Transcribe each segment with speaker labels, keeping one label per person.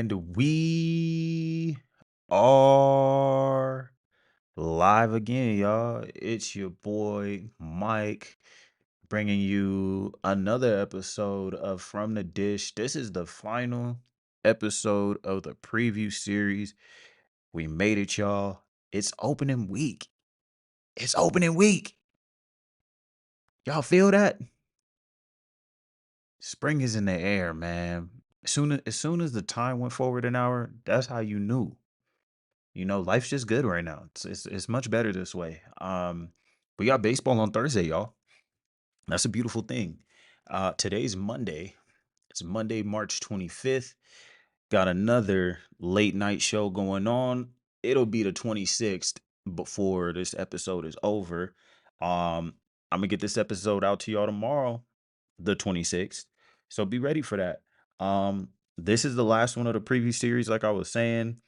Speaker 1: And we are live again, y'all. It's your boy Mike bringing you another episode of From the Dish. This is the final episode of the preview series. We made it, y'all. It's opening week. It's opening week. Y'all feel that? Spring is in the air, man. As soon as the time went forward an hour, that's how you knew. Life's just good right now. It's much better this way. We got baseball on Thursday, y'all. That's a beautiful thing. Today's Monday. It's Monday, March 25th. Got another late night show going on. It'll be the 26th before this episode is over. I'm gonna get this episode out to y'all tomorrow, the 26th. So be ready for that. This is the last one of the preview series, like I was saying.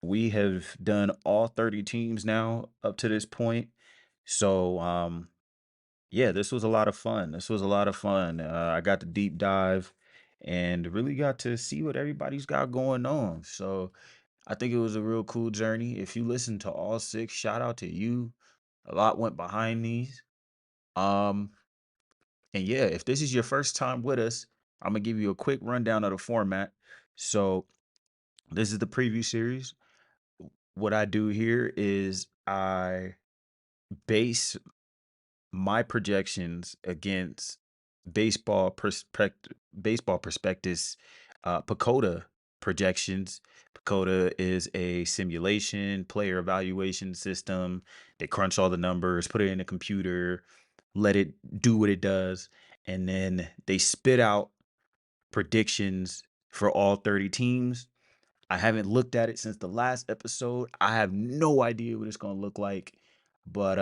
Speaker 1: We have done all 30 teams now up to this point. So, yeah, this was a lot of fun. This was a lot of fun. I got to deep dive and really got to see what everybody's got going on. So, I think it was a real cool journey. If you listen to all six, shout out to you. A lot went behind these. Um, and yeah, if this is your first time with us, I'm gonna give you a quick rundown of the format. So, this is the preview series. What I do here is I base my projections against baseball prospectus Pacoda projections. Pacoda is a simulation player evaluation system. They crunch all the numbers, put it in a computer, let it do what it does, and then they spit out predictions for all 30 teams. I haven't looked at it since the last episode. I have no idea what it's gonna look like, but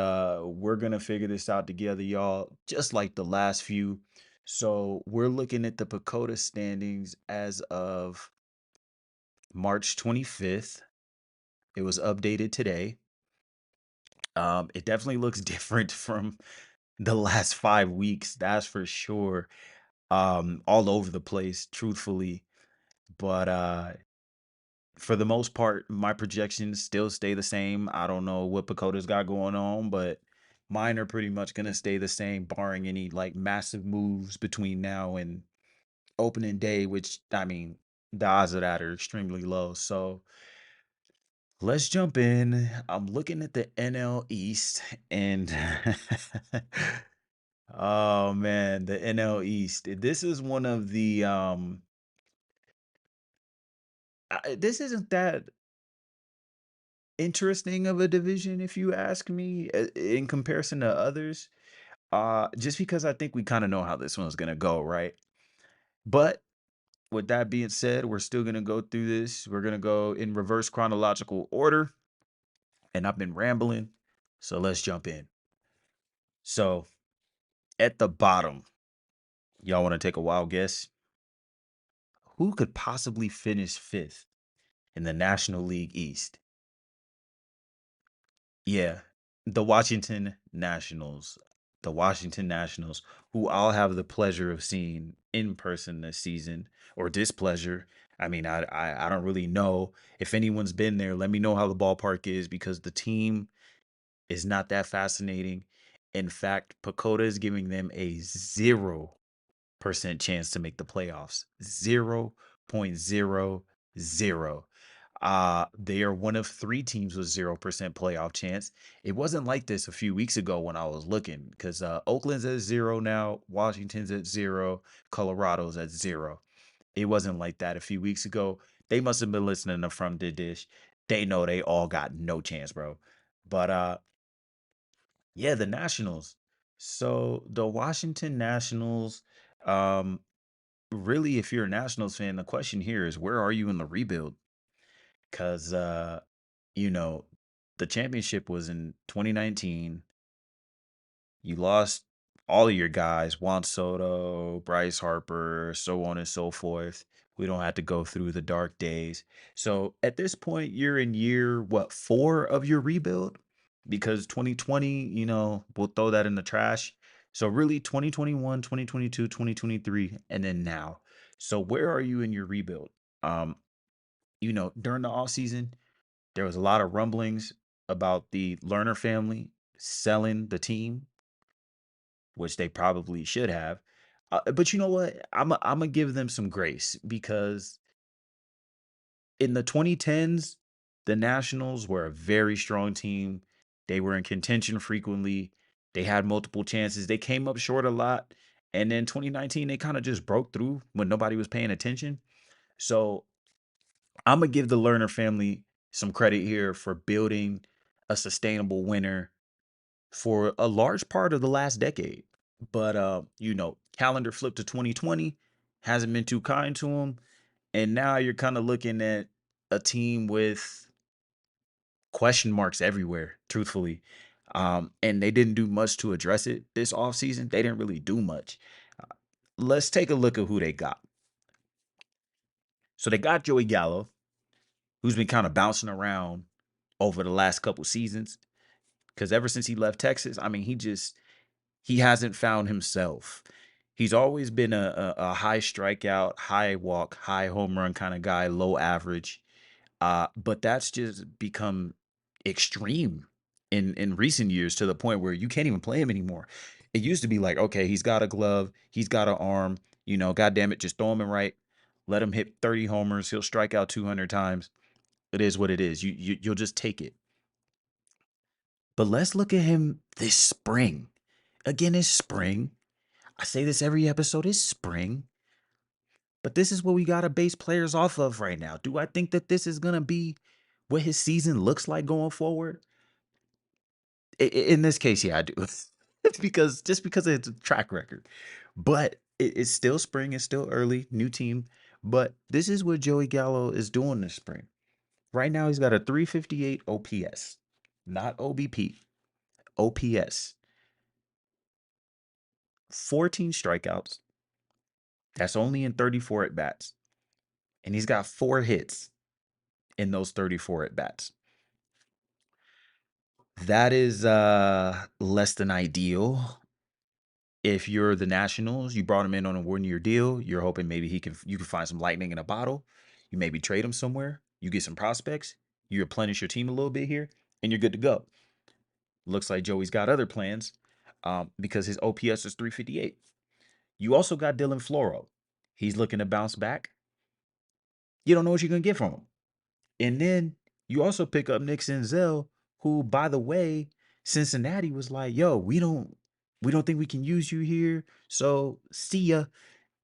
Speaker 1: we're gonna figure this out together, y'all, just like the last few. So we're looking at the Pacoda standings as of March 25th. It was updated today. It definitely looks different from the last 5 weeks, that's for sure. All over the place, truthfully. But for the most part, my projections still stay the same. I don't know what Pacoda's got going on, but mine are pretty much gonna stay the same, barring any like massive moves between now and opening day, which I mean, the odds of that are extremely low. So let's jump in. I'm looking at the NL East and oh man, the NL East. This is one of the this isn't that interesting of a division, if you ask me, in comparison to others. Just because I think we kind of know how this one's gonna go, right? But with that being said, we're still gonna go through this. We're gonna go in reverse chronological order, and I've been rambling, so let's jump in. So at the bottom, y'all want to take a wild guess? Who could possibly finish fifth in the National League East? Yeah, the Washington Nationals. The Washington Nationals, who I'll have the pleasure of seeing in person this season, or displeasure. I mean, I don't really know if anyone's been there. Let me know how the ballpark is because the team is not that fascinating. In fact, Pacoda is giving them a 0% chance to make the playoffs. 0.00. They are one of three teams with 0% playoff chance. It wasn't like this a few weeks ago when I was looking because Oakland's at zero now, Washington's at zero, Colorado's at zero. It wasn't like that a few weeks ago. They must have been listening to From the Dish. They know they all got no chance, bro. But yeah, the Nationals. So the Washington Nationals, um, really, if you're a Nationals fan, the question here is where are you in the rebuild? Because you know, the championship was in 2019. You lost all of your guys, Juan Soto, Bryce Harper, so on and so forth. We don't have to go through the dark days. So at this point, you're in year, what, four of your rebuild? Because 2020, we'll throw that in the trash. So really 2021, 2022, 2023, and then now. So where are you in your rebuild? Um, during the off season, there was a lot of rumblings about the Lerner family selling the team, which they probably should have. But you know what? I'm gonna give them some grace because in the 2010s, the Nationals were a very strong team. They were in contention frequently. They had multiple chances. They came up short a lot. And then 2019, they kind of just broke through when nobody was paying attention. So I'm gonna give the Lerner family some credit here for building a sustainable winner for a large part of the last decade. But calendar flipped to 2020, hasn't been too kind to them. And now you're kind of looking at a team with question marks everywhere, truthfully. And they didn't do much to address it this offseason. They didn't really do much. Uh, let's take a look at who they got. So they got Joey Gallo, who's been kind of bouncing around over the last couple seasons. Because ever since he left Texas, I mean, he hasn't found himself. He's always been a high strikeout, high walk, high home run kind of guy, low average. But that's just become extreme in recent years to the point where you can't even play him anymore. It used to be like, okay, he's got a glove, he's got an arm, god damn it, just throw him in right, let him hit 30 homers, he'll strike out 200 times. It is what it is. You'll just take it. But let's look at him this spring. Again, it's spring. I say this every episode, it's spring. But this is what we got to base players off of right now. Do I think that this is going to be what his season looks like going forward? In this case, yeah, I do. It's because it's a track record. But it's still spring, it's still early, new team. But this is what Joey Gallo is doing this spring. Right now, he's got a 358 OPS, not OBP, OPS. 14 strikeouts. That's only in 34 at bats. And he's got 4 hits in those 34 at bats. That is less than ideal. If you're the Nationals, you brought him in on a 1-year deal. You're hoping maybe you can find some lightning in a bottle. You maybe trade him somewhere. You get some prospects. You replenish your team a little bit here, and you're good to go. Looks like Joey's got other plans because his OPS is 358. You also got Dylan Floro. He's looking to bounce back. You don't know what you're gonna get from him. And then you also pick up Nick Senzel, who, by the way, Cincinnati was like, "Yo, we don't think we can use you here. So see ya."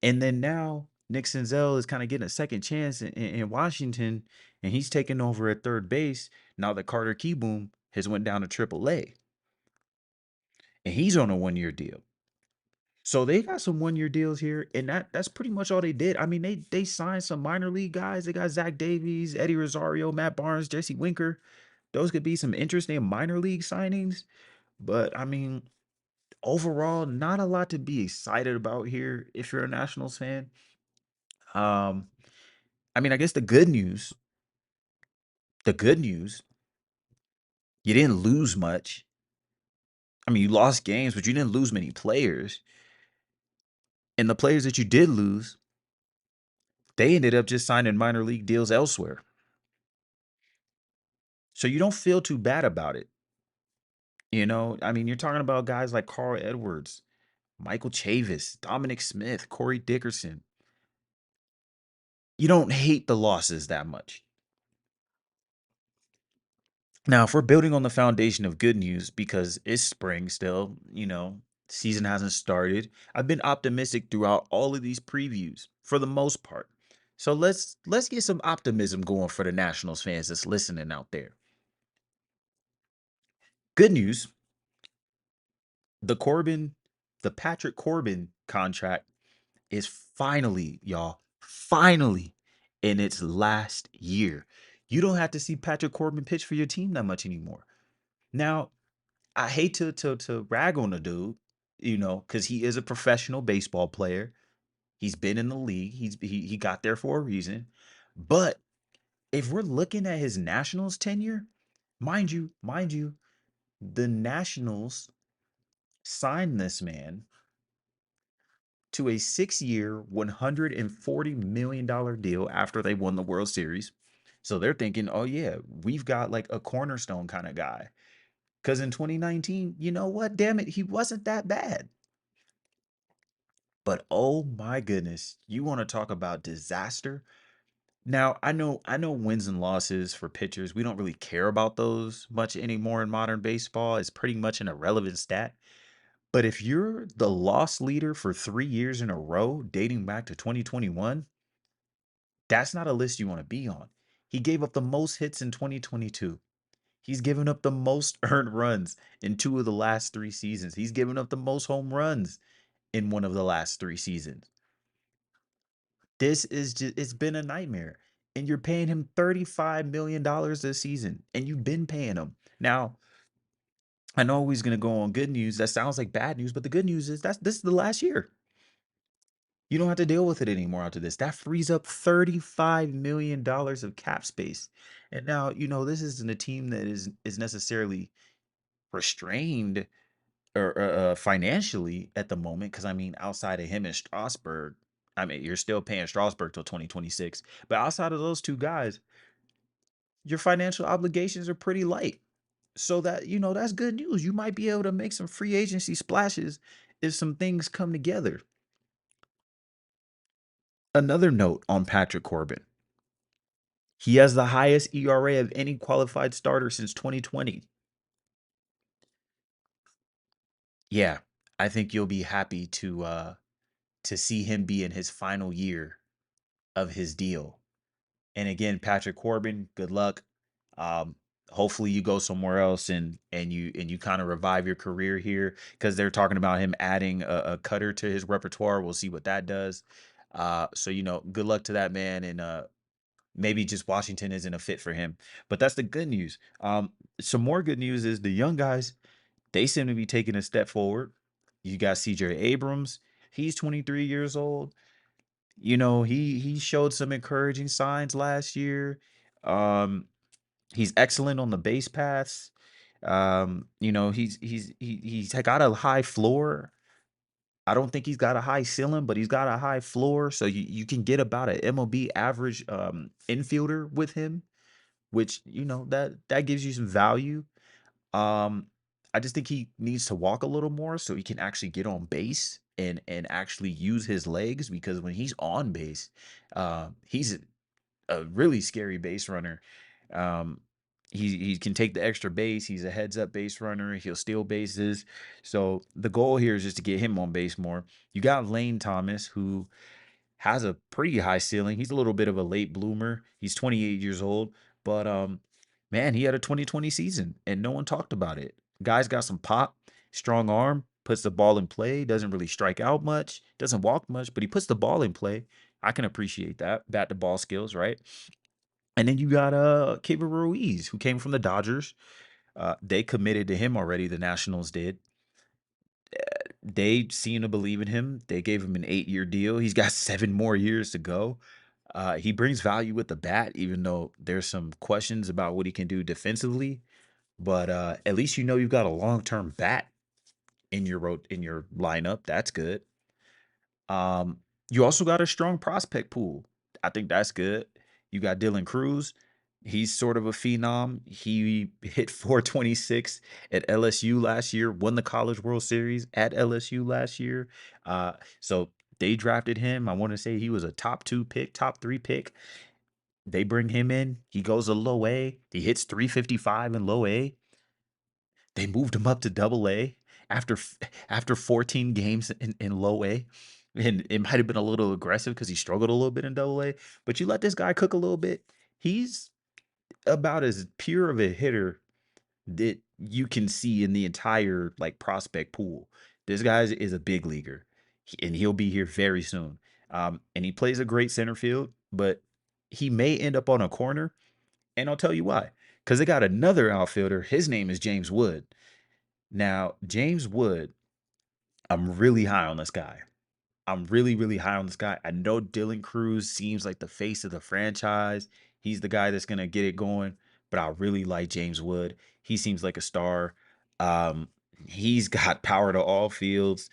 Speaker 1: And then now Nick Senzel is kind of getting a second chance in Washington, and he's taking over at third base now that Carter Keyboom has went down to AAA, and he's on a 1-year deal. So they got some 1-year deals here, and that's pretty much all they did. I mean, they signed some minor league guys. They got Zach Davies, Eddie Rosario, Matt Barnes, Jesse Winker. Those could be some interesting minor league signings. But I mean, overall, not a lot to be excited about here if you're a Nationals fan. Um, I mean, I guess the good news, you didn't lose much. I mean, you lost games, but you didn't lose many players. And the players that you did lose, they ended up just signing minor league deals elsewhere. So you don't feel too bad about it. I mean, you're talking about guys like Carl Edwards, Michael Chavis, Dominic Smith, Corey Dickerson. You don't hate the losses that much. Now, if we're building on the foundation of good news because it's spring still, season hasn't started. I've been optimistic throughout all of these previews for the most part. So let's get some optimism going for the Nationals fans that's listening out there. Good news, the Corbin, the Patrick Corbin contract is finally, y'all, finally in its last year. You don't have to see Patrick Corbin pitch for your team that much anymore. Now, I hate to rag on the dude, because he is a professional baseball player. He's been in the league. He got there for a reason. But if we're looking at his Nationals tenure, mind you, the Nationals signed this man to a 6-year, $140 million deal after they won the World Series. So they're thinking, oh yeah, we've got like a cornerstone kind of guy. Because in 2019, you know what? Damn it, he wasn't that bad. But oh my goodness, you want to talk about disaster? Now, I know wins and losses for pitchers. We don't really care about those much anymore in modern baseball. It's pretty much an irrelevant stat. But if you're the loss leader for 3 years in a row dating back to 2021, that's not a list you want to be on. He gave up the most hits in 2022. He's given up the most earned runs in 2 of the last 3 seasons. He's given up the most home runs in 1 of the last 3 seasons. This is just it's been a nightmare. And you're paying him $35 million dollars this season. And you've been paying him. Now, I know he's gonna go on good news. That sounds like bad news, but the good news is this is the last year. You don't have to deal with it anymore after this. That frees up $35 million dollars of cap space. And now, this isn't a team that is necessarily restrained or financially at the moment, because I mean, outside of him and Strasburg, I mean, you're still paying Strasburg till 2026. But outside of those two guys, your financial obligations are pretty light. So that's good news. You might be able to make some free agency splashes if some things come together. Another note on Patrick Corbin. He has the highest ERA of any qualified starter since 2020. Yeah, I think you'll be happy to see him be in his final year of his deal. And again, Patrick Corbin, good luck. Um, Hopefully you go somewhere else and you kind of revive your career here, because they're talking about him adding a cutter to his repertoire. We'll see what that does. So good luck to that man, and maybe just Washington isn't a fit for him. But that's the good news. Some more good news is the young guys, they seem to be taking a step forward. You got CJ Abrams. He's 23 years old. He showed some encouraging signs last year. Um, he's excellent on the base paths. He's got a high floor. I don't think he's got a high ceiling, but he's got a high floor. So you can get about an MLB average infielder with him, which that gives you some value. Um, I just think he needs to walk a little more so he can actually get on base and actually use his legs, because when he's on base, he's a really scary base runner. Um, he can take the extra base. He's a heads up base runner. He'll steal bases. So the goal here is just to get him on base more. You got Lane Thomas, who has a pretty high ceiling. He's a little bit of a late bloomer. He's 28 years old, but man, he had a 2020 season and no one talked about it. Guy's got some pop, strong arm, puts the ball in play, doesn't really strike out much, doesn't walk much, but he puts the ball in play. I can appreciate that. Bat to ball skills, right? And then you got Keibert Ruiz, who came from the Dodgers. They committed to him already, the Nationals did. They seem to believe in him. They gave him an 8-year deal. He's got 7 more years to go. He brings value with the bat, even though there's some questions about what he can do defensively. But at least you've got a long-term bat in your lineup. That's good. Um, you also got a strong prospect pool. I think that's good. You got Dylan Cruz. He's sort of a phenom. He hit 426 at LSU last year, won the College World Series at LSU last year. So they drafted him. I want to say he was a top 2 pick, top 3 pick. They bring him in. He goes to low A. He hits 355 in low A. They moved him up to double A after after 14 games in low A. And it might have been a little aggressive because he struggled a little bit in double A. But you let this guy cook a little bit. He's about as pure of a hitter that you can see in the entire like prospect pool. This guy is a big leaguer, and he'll be here very soon. And he plays a great center field, but he may end up on a corner, and I'll tell you why. Because they got another outfielder. His name is James Wood. Now, James Wood, I'm really high on this guy. I'm really, really high on this guy. I know Dylan Cruz seems like the face of the franchise. He's the guy that's gonna get it going, but I really like James Wood. He seems like a star. Um, he's got power to all fields.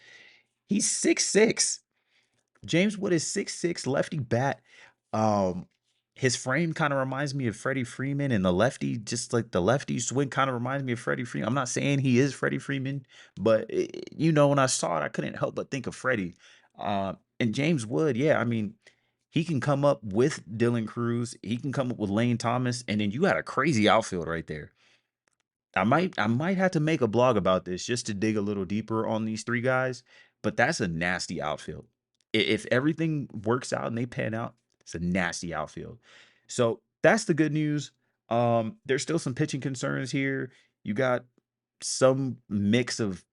Speaker 1: He's 6'6". James Wood is 6'6", lefty bat. Um, his frame kind of reminds me of Freddie Freeman, and the lefty, just like the lefty swing, kind of reminds me of Freddie Freeman. I'm not saying he is Freddie Freeman, but when I saw it, I couldn't help but think of Freddie. And James Wood, yeah, I mean, he can come up with Dylan Cruz, he can come up with Lane Thomas, and then you got a crazy outfield right there. I might have to make a blog about this just to dig a little deeper on these three guys, but that's a nasty outfield. If everything works out and they pan out, it's a nasty outfield. So that's the good news. There's still some pitching concerns here. You got some mix of,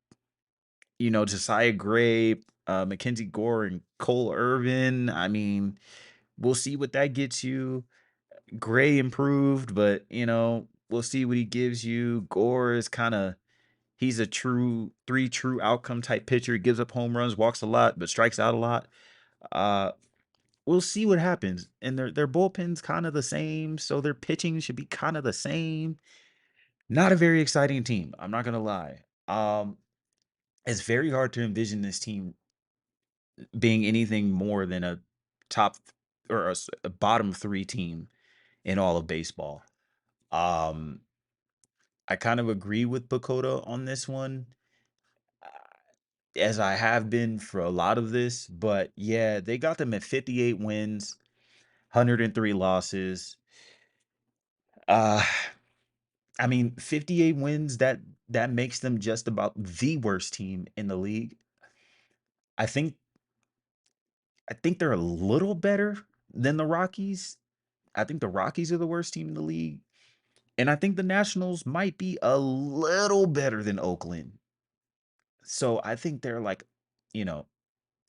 Speaker 1: Josiah Gray, Mackenzie Gore, and Cole Irvin. I mean, we'll see what that gets you. Gray improved, but we'll see what he gives you. Gore is kind of he's a true outcome type pitcher. He gives up home runs, walks a lot, but strikes out a lot. Uh, we'll see what happens. And their bullpen's kind of the same, so their pitching should be kind of the same. Not a very exciting team. I'm not gonna lie. It's very hard to envision this team being anything more than a top or a bottom three team in all of baseball. Um, I kind of agree with Bakota on this one, as I have been for a lot of this. But yeah, they got them at 58 wins, 103 losses. Uh, I mean, 58 wins, that makes them just about the worst team in the league. I think I think they're a little better than the Rockies. I think the Rockies are the worst team in the league. And I think the Nationals might be a little better than Oakland. So I think they're like, you know,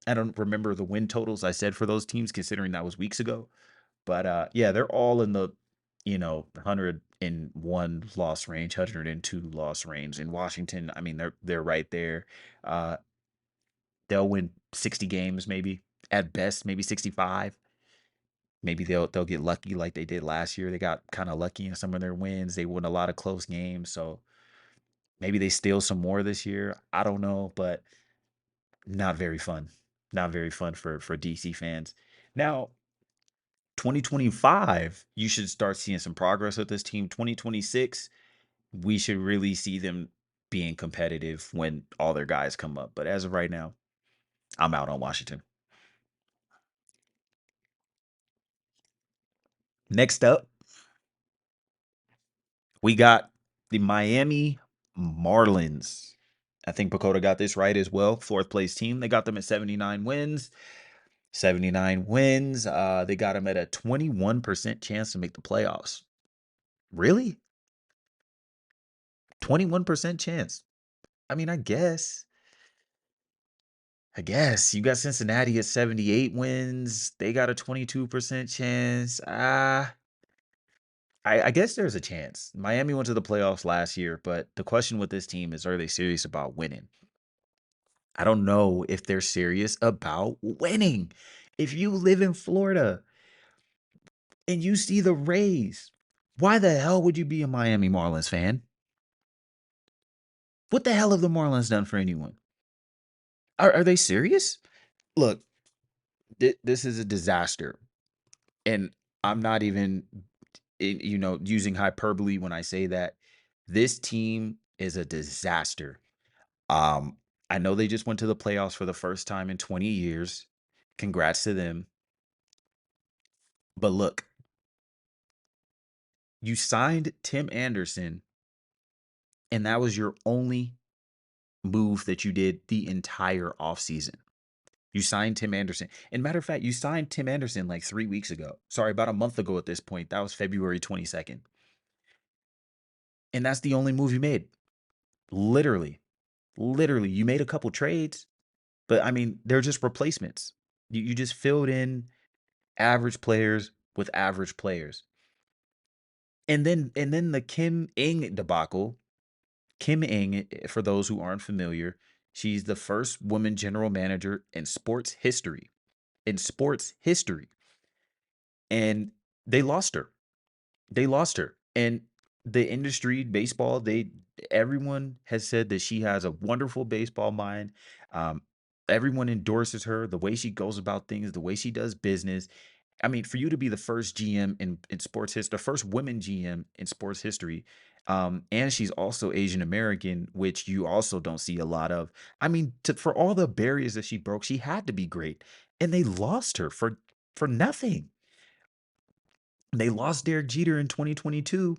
Speaker 1: I don't remember the win totals I said for those teams, considering that was weeks ago. But yeah, they're all in the 101 loss range, 102 loss range. In Washington, I mean, they're right there. Uh, they'll win 60 games, maybe at best, maybe 65. Maybe they'll get lucky like they did last year. They got kind of lucky in some of their wins. They won a lot of close games, so maybe they steal some more this year. I don't know, but not very fun. Not very fun for DC fans. Now, 2025, you should start seeing some progress with this team. 2026, we should really see them being competitive when all their guys come up. But as of right now, I'm out on Washington. Next up, we got the Miami Marlins. I think Pacoda got this right as well. Fourth place team. They got them at 79 wins. 79 wins. They got them at a 21% chance to make the playoffs. Really? 21% chance. I mean, I guess you got Cincinnati at 78 wins. They got a 22% chance. I guess there's a chance. Miami went to the playoffs last year, but the question with this team is, are they serious about winning? I don't know if they're serious about winning. If you live in Florida and you see the Rays, why the hell would you be a Miami Marlins fan? What the hell have the Marlins done for anyone? Are they serious? Look, this is a disaster. And I'm not even, using hyperbole when I say that. This team is a disaster. Um, I know they just went to the playoffs for the first time in 20 years. Congrats to them. But look, you signed Tim Anderson, and that was your only move that you did the entire offseason. You signed Tim Anderson. And matter of fact, you signed Tim Anderson like 3 weeks ago. Sorry, about a month ago at this point. That was February 22nd. And that's the only move you made. Literally. Literally. You made a couple trades, but I mean, they're just replacements. You just filled in average players with average players. And then the Kim Ing debacle. Kim Ing, for those who aren't familiar, she's the first woman general manager in sports history. In sports history. And they lost her. They lost her. And the industry, baseball, everyone has said that she has a wonderful baseball mind. Um, Everyone endorses her, the way she goes about things, the way she does business. I mean, for you to be the first GM in sports history, the first women GM in sports history, and she's also Asian American, which you also don't see a lot of. I mean, for all the barriers that she broke, she had to be great, and they lost her for nothing. They lost Derek Jeter in 2022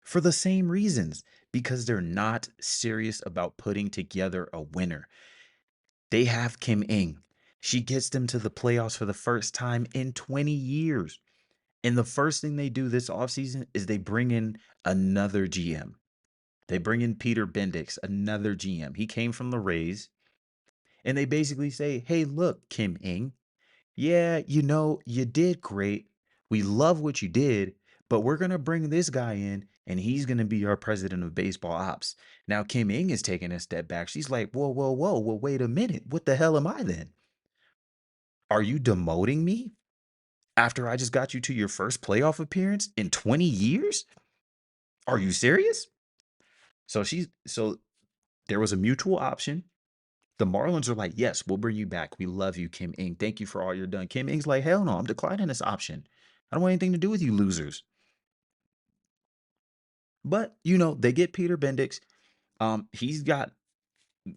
Speaker 1: for the same reasons because they're not serious about putting together a winner. They have Kim Ing. She gets them to the playoffs for the first time in 20 years. And the first thing they do this offseason is they bring in another GM. They bring in Peter Bendix, another GM. He came from the Rays. And they basically say, hey, look, Kim Ing, yeah, you did great. We love what you did, but we're going to bring this guy in and he's going to be our president of baseball ops. Now, Kim Ing is taking a step back. She's like, whoa, whoa, whoa, well, wait a minute. What the hell am I then? Are you demoting me after I just got you to your first playoff appearance in 20 years? Are you serious? So there was a mutual option. The Marlins are like, yes, we'll bring you back. We love you, Kim Ing. Thank you for all you're done. Kim Ing's like, hell no, I'm declining this option. I don't want anything to do with you losers. But they get Peter Bendix. He's got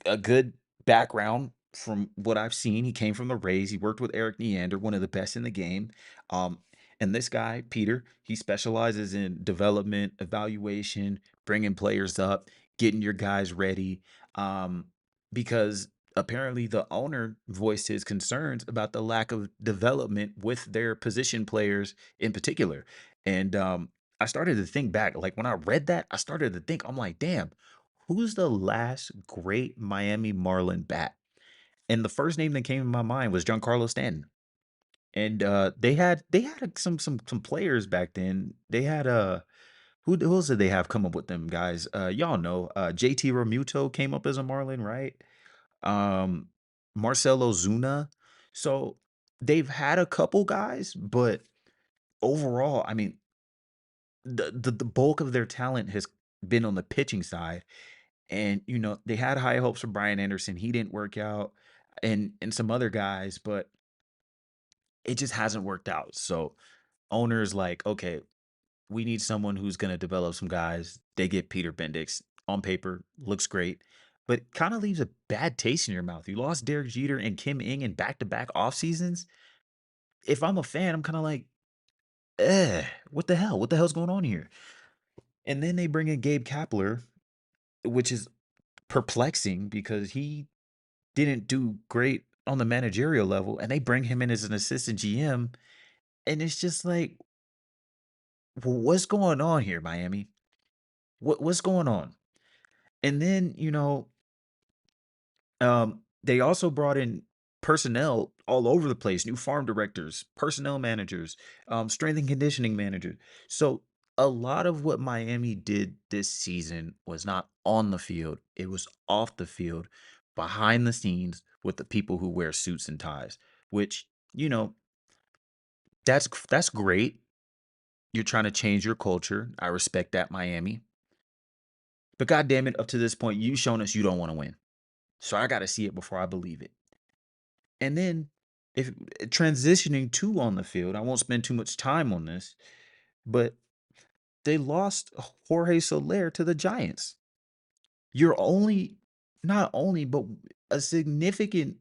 Speaker 1: a good background from what I've seen. He came from the Rays. He worked with Eric Neander, one of the best in the game. Um, and this guy, Peter, he specializes in development, evaluation, bringing players up, getting your guys ready. Because apparently the owner voiced his concerns about the lack of development with their position players in particular. And I started to think back, like when I read that, I started to think, I'm like, damn, who's the last great Miami Marlin bat? And the first name that came in my mind was Giancarlo Stanton. And they had some players back then. They had who else did they have come up with them guys? Y'all know JT Remuto came up as a Marlin, right? Um Marcelo Zuna. So they've had a couple guys, but overall, I mean, the bulk of their talent has been on the pitching side. And they had high hopes for Brian Anderson. He didn't work out, and some other guys, but it just hasn't worked out. So owners like, okay, we need someone who's going to develop some guys. They get Peter Bendix. On paper, looks great, but kind of leaves a bad taste in your mouth. You lost Derek Jeter and Kim Ing in back-to-back off seasons. If I'm a fan, I'm kind of like, what the hell? What the hell's going on here? And then they bring in Gabe Kapler, which is perplexing because he didn't do great on the managerial level, and they bring him in as an assistant GM, and it's just like, what's going on here, Miami? What's going on? And then they also brought in personnel all over the place, new farm directors, personnel managers, strength and conditioning managers. So a lot of what Miami did this season was not on the field; it was off the field, behind the scenes with the people who wear suits and ties, which you know that's great. You're trying to change your culture. I respect that, Miami. But God damn it, up to this point, you've shown us you don't want to win. So I got to see it before I believe it. And then, if transitioning to on the field, I won't spend too much time on this, but they lost Jorge Soler to the Giants. You're not only, but a significant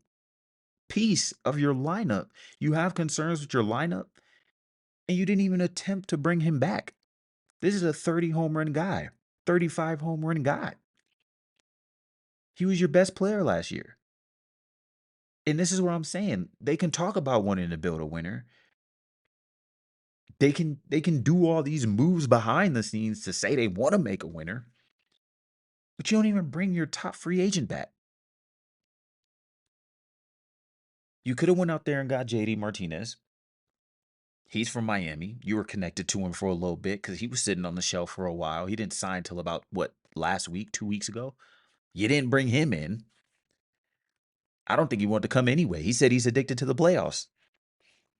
Speaker 1: piece of your lineup. You have concerns with your lineup, and you didn't even attempt to bring him back. This is a 30 home run guy, 35 home run guy. He was your best player last year. And this is what I'm saying. They can talk about wanting to build a winner. They can do all these moves behind the scenes to say they want to make a winner, but you don't even bring your top free agent back. You could have went out there and got JD Martinez. He's from Miami. You were connected to him for a little bit because he was sitting on the shelf for a while. He didn't sign till about what, last week, 2 weeks ago. You didn't bring him in. I don't think he wanted to come anyway. He said he's addicted to the playoffs.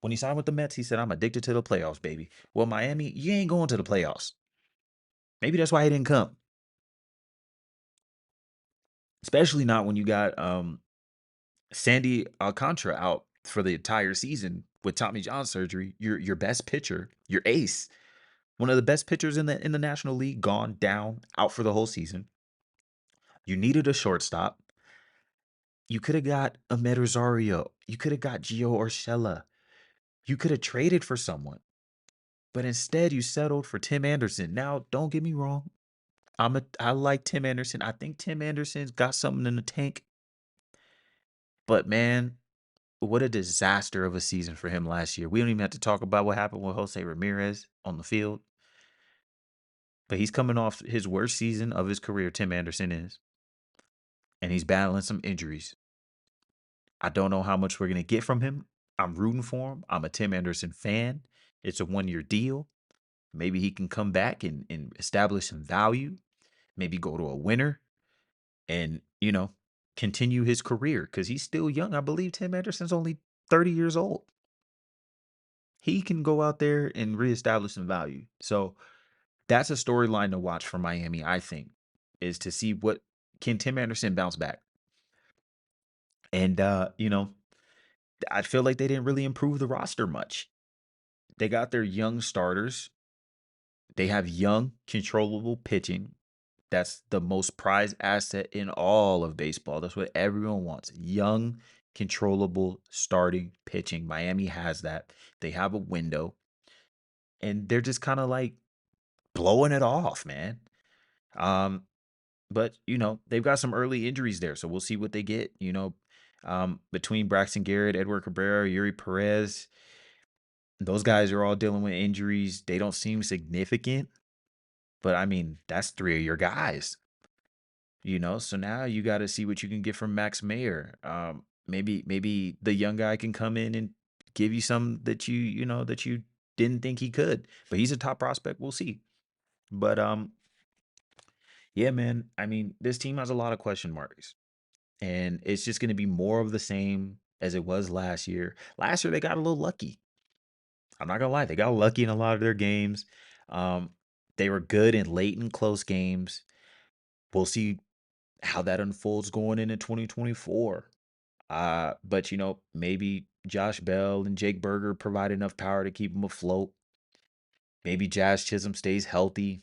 Speaker 1: When he signed with the Mets, he said, I'm addicted to the playoffs, baby. Well, Miami, you ain't going to the playoffs. Maybe that's why he didn't come. Especially not when you got Sandy Alcantara out for the entire season with Tommy John surgery, your best pitcher, your ace, one of the best pitchers in the National League, gone down, out for the whole season. You needed a shortstop. You could have got Ahmed Rosario. You could have got Gio Urshela. You could have traded for someone, but instead you settled for Tim Anderson. Now, don't get me wrong. I like Tim Anderson. I think Tim Anderson's got something in the tank. But man, what a disaster of a season for him last year. We don't even have to talk about what happened with Jose Ramirez on the field. But he's coming off his worst season of his career, Tim Anderson is. And he's battling some injuries. I don't know how much we're going to get from him. I'm rooting for him. I'm a Tim Anderson fan. It's a 1 year deal. Maybe he can come back and establish some value. Maybe go to a winner and, continue his career because he's still young. I believe Tim Anderson's only 30 years old. He can go out there and reestablish some value. So that's a storyline to watch for Miami, I think, is to see what can Tim Anderson bounce back. And I feel like they didn't really improve the roster much. They got their young starters. They have young, controllable pitching. That's the most prized asset in all of baseball. That's what everyone wants. Young, controllable starting pitching. Miami has that. They have a window. And they're just kind of like blowing it off, man. Um, but they've got some early injuries there, so we'll see what they get. Between Braxton Garrett, Edward Cabrera, Yuri Perez, those guys are all dealing with injuries. They don't seem significant, but I mean, that's three of your guys. So now you got to see what you can get from Max Mayer. Maybe the young guy can come in and give you some that you didn't think he could. But he's a top prospect. We'll see. But yeah, man. I mean, this team has a lot of question marks, and it's just going to be more of the same as it was last year. Last year they got a little lucky. I'm not gonna lie, they got lucky in a lot of their games. Um, they were good in late and close games. We'll see how that unfolds going into 2024. But maybe Josh Bell and Jake Berger provide enough power to keep them afloat. Maybe Jazz Chisholm stays healthy.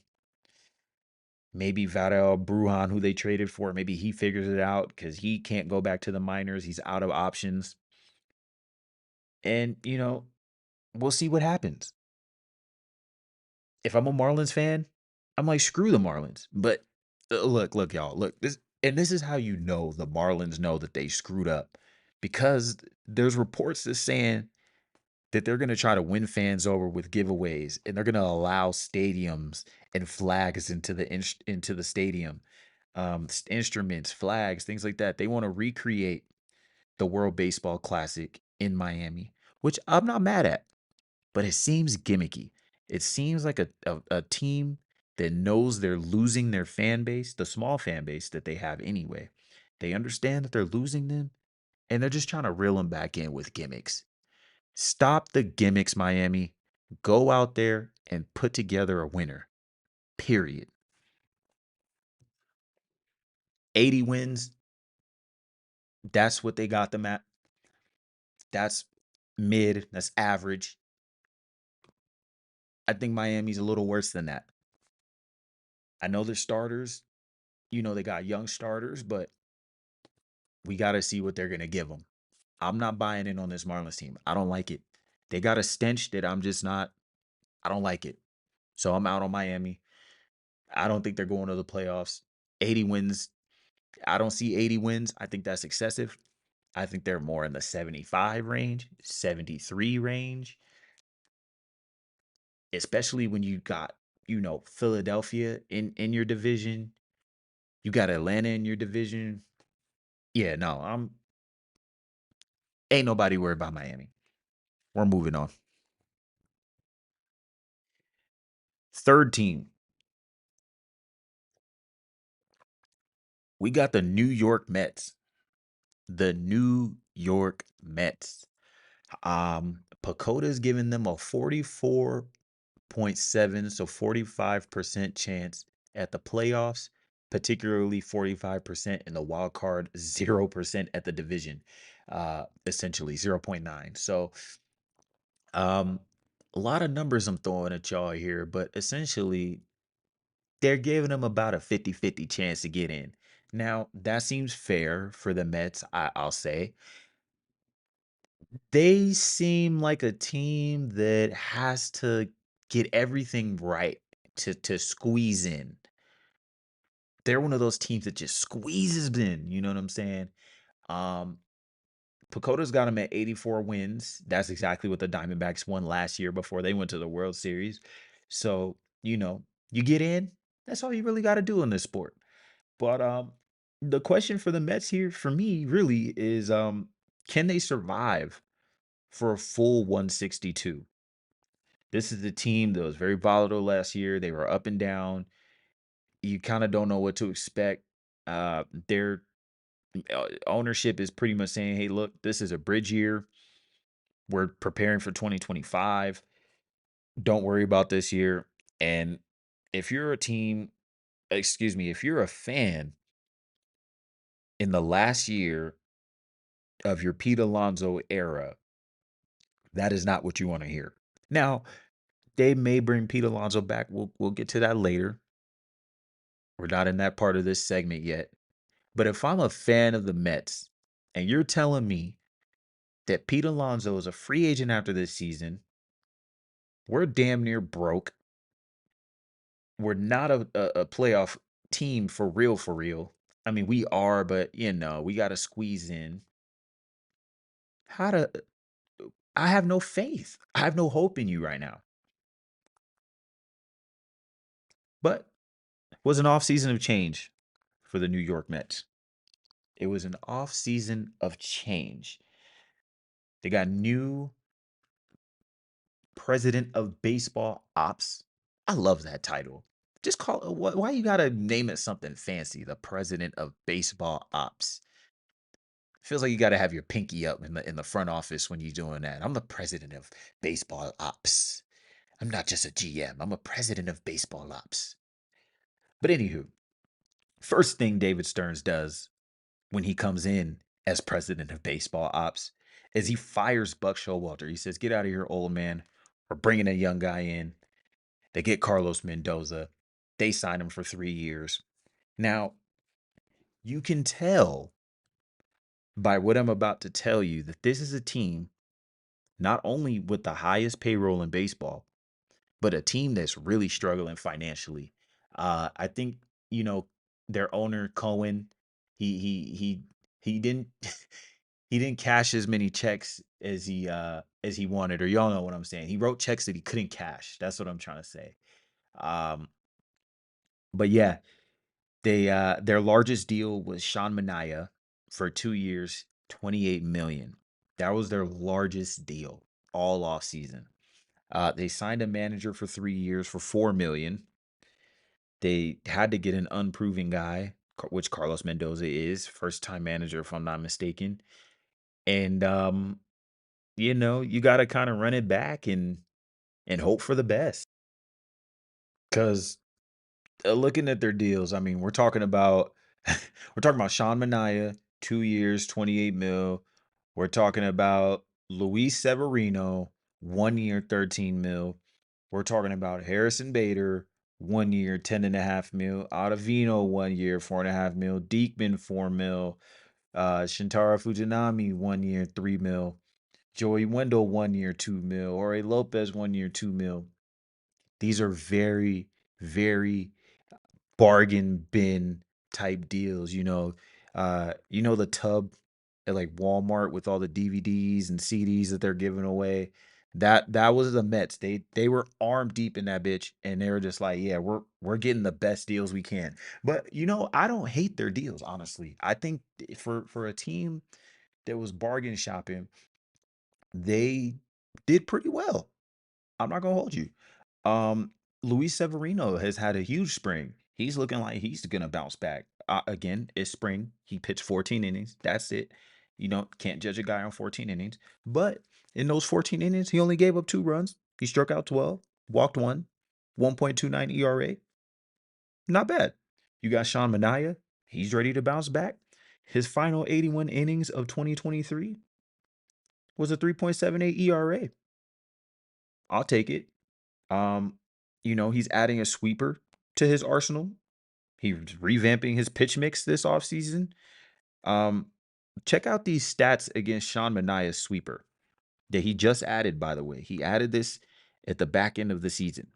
Speaker 1: Maybe Varel Bruhan, who they traded for, maybe he figures it out because he can't go back to the minors. He's out of options. And, we'll see what happens. If I'm a Marlins fan, I'm like, screw the Marlins. But look, y'all, look, this is how you know the Marlins know that they screwed up. Because there's reports that's saying that they're going to try to win fans over with giveaways and they're going to allow stadiums and flags into the stadium, instruments, flags, things like that. They want to recreate the World Baseball Classic in Miami, which I'm not mad at, but it seems gimmicky. It seems like a team that knows they're losing their fan base, the small fan base that they have anyway. They understand that they're losing them and they're just trying to reel them back in with gimmicks. Stop the gimmicks, Miami. Go out there and put together a winner. Period. 80 wins. That's what they got them at. That's mid. That's average. I think Miami's a little worse than that. I know they're starters. They got young starters, but we got to see what they're going to give them. I'm not buying in on this Marlins team. I don't like it. They got a stench that I'm just not, I don't like it. So I'm out on Miami. I don't think they're going to the playoffs. 80 wins. I don't see 80 wins. I think that's excessive. I think they're more in the 75 range, 73 range, especially when you got, Philadelphia in your division. You got Atlanta in your division. Yeah, no, I'm ain't nobody worried about Miami. We're moving on. Third team, we got the New York Mets. The New York Mets. Pacoda's giving them a 44.7, so 45% chance at the playoffs, particularly 45% in the wild card, 0% at the division, essentially 0.9. So Um, a lot of numbers I'm throwing at y'all here, but essentially, they're giving them about a 50-50 chance to get in. Now, that seems fair for the Mets, I'll say. They seem like a team that has to get everything right to squeeze in. They're one of those teams that just squeezes in, you know what I'm saying? Um, Pacoda's got them at 84 wins. That's exactly what the Diamondbacks won last year before they went to the World Series. So, you get in, that's all you really got to do in this sport. But the question for the Mets here for me really is can they survive for a full 162? This is the team that was very volatile last year. They were up and down. You kind of don't know what to expect. Their ownership is pretty much saying, "Hey, look, this is a bridge year. We're preparing for 2025. Don't worry about this year." And if you're a team, excuse me, if you're a fan in the last year of your Pete Alonso era, that is not what you want to hear. Now, they may bring Pete Alonso back. We'll get to that later. We're not in that part of this segment yet. But if I'm a fan of the Mets and you're telling me that Pete Alonso is a free agent after this season, we're damn near broke. We're not a playoff team for real, for real. I mean, we are, but we got to squeeze in. How to? I have no faith. I have no hope in you right now. But it was an off season of change for the New York Mets. It was an off season of change. They got new president of baseball ops. I love that title. Just call it, why you gotta name it something fancy? The president of baseball ops. Feels like you gotta have your pinky up in the front office when you're doing that. I'm the president of baseball ops. I'm not just a GM. I'm a president of baseball ops. But anywho, first thing David Stearns does when he comes in as president of baseball ops is he fires Buck Showalter. He says, "Get out of here, old man. We're bringing a young guy in." They get Carlos Mendoza. They sign him for 3 years. Now, you can tell by what I'm about to tell you that this is a team not only with the highest payroll in baseball, but a team that's really struggling financially. I think you know their owner Cohen. He didn't he didn't cash as many checks as he wanted, or y'all know what I'm saying. He wrote checks that he couldn't cash. That's what I'm trying to say. Um, but yeah, their largest deal was Sean Manaea for 2 years, 28 million. That was their largest deal all off season. They signed a manager for 3 years for 4 million. They had to get an unproven guy, which Carlos Mendoza is, first time manager, if I'm not mistaken. And you got to kind of run it back and hope for the best. Because looking at their deals, I mean, we're talking about Sean Manaea, 2 years, 28 mil. We're talking about Luis Severino, 1 year, 13 mil. We're talking about Harrison Bader, 1 year, 10.5 mil. Ottavino, 1 year, 4.5 mil. Deekman, 4 mil. Shintaro Fujinami, 1 year, 3 mil. Joey Wendell, 1 year, 2 mil. Ori Lopez, 1 year, 2 mil. These are very, very bargain bin type deals, the tub at like Walmart with all the DVDs and CDs that they're giving away. That was the Mets. They were arm deep in that bitch and they were just like, yeah, we're getting the best deals we can. But I don't hate their deals, honestly. I think for a team that was bargain shopping, they did pretty well. I'm not gonna hold you. Um, Luis Severino has had a huge spring. He's looking like he's gonna bounce back. Again, it's spring. He pitched 14 innings. That's it. Can't judge a guy on 14 innings. But in those 14 innings, he only gave up 2 runs. He struck out 12, walked one, 1.29 ERA. Not bad. You got Sean Manaea. He's ready to bounce back. His final 81 innings of 2023 was a 3.78 ERA. I'll take it. Um, he's adding a sweeper to his arsenal. He's revamping his pitch mix this offseason. Um, Check out these stats against Sean Manaya's sweeper that he just added, by the way. He added this at the back end of the season.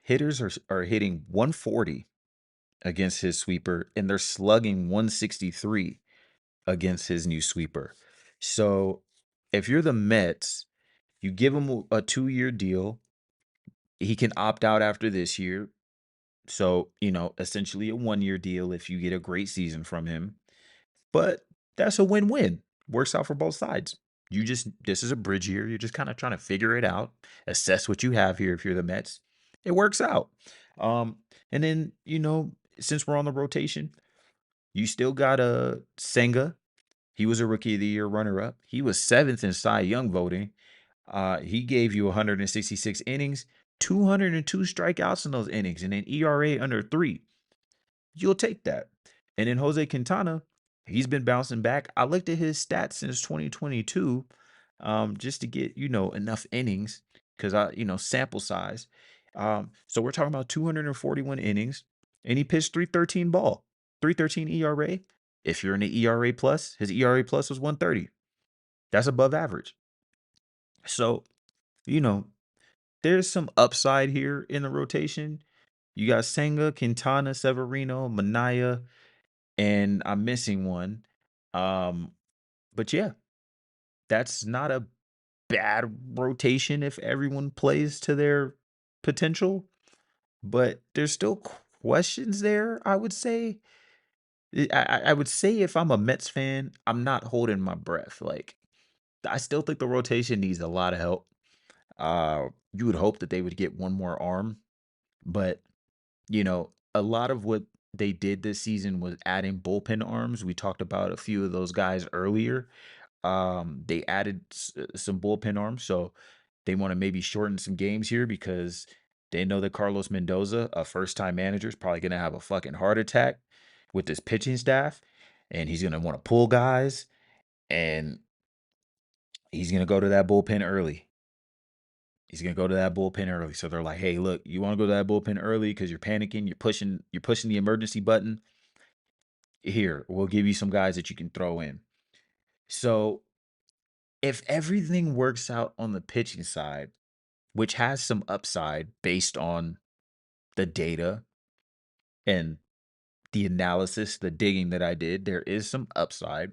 Speaker 1: Hitters are hitting 140 against his sweeper, and they're slugging 163 against his new sweeper. So if you're the Mets, you give him a 2-year deal. He can opt out after this year. So, essentially a 1-year deal if you get a great season from him. But that's a win-win. Works out for both sides. This is a bridge year. You're just kind of trying to figure it out, assess what you have here if you're the Mets. It works out. Um, and then, since we're on the rotation, you still got a Senga. He was a rookie of the year runner-up. He was 7th in Cy Young voting. He gave you 166 innings, 202 strikeouts in those innings, and an ERA under 3. You'll take that. And then Jose Quintana, he's been bouncing back. I looked at his stats since 2022, just to get, enough innings because sample size. So we're talking about 241 innings, and he pitched 313 ball, 313 ERA. If you're in the ERA plus, his ERA plus was 130. That's above average. So, you know, there's some upside here in the rotation. You got Senga, Quintana, Severino, Manaya, and I'm missing one. Um, but yeah, that's not a bad rotation if everyone plays to their potential. But there's still questions there, I would say. I would say if I'm a Mets fan, I'm not holding my breath. Like, I still think the rotation needs a lot of help. You would hope that they would get one more arm, but a lot of what they did this season was adding bullpen arms. We talked about a few of those guys earlier. They added some bullpen arms, so they want to maybe shorten some games here because they know that Carlos Mendoza, a first-time manager, is probably going to have a fucking heart attack with this pitching staff, and he's going to want to pull guys, and he's going to go to that bullpen early. He's gonna go to that bullpen early. So they're like, "Hey, look, you want to go to that bullpen early because you're panicking, you're pushing the emergency button. Here, we'll give you some guys that you can throw in." So if everything works out on the pitching side, which has some upside based on the data and the analysis, the digging that I did, there is some upside.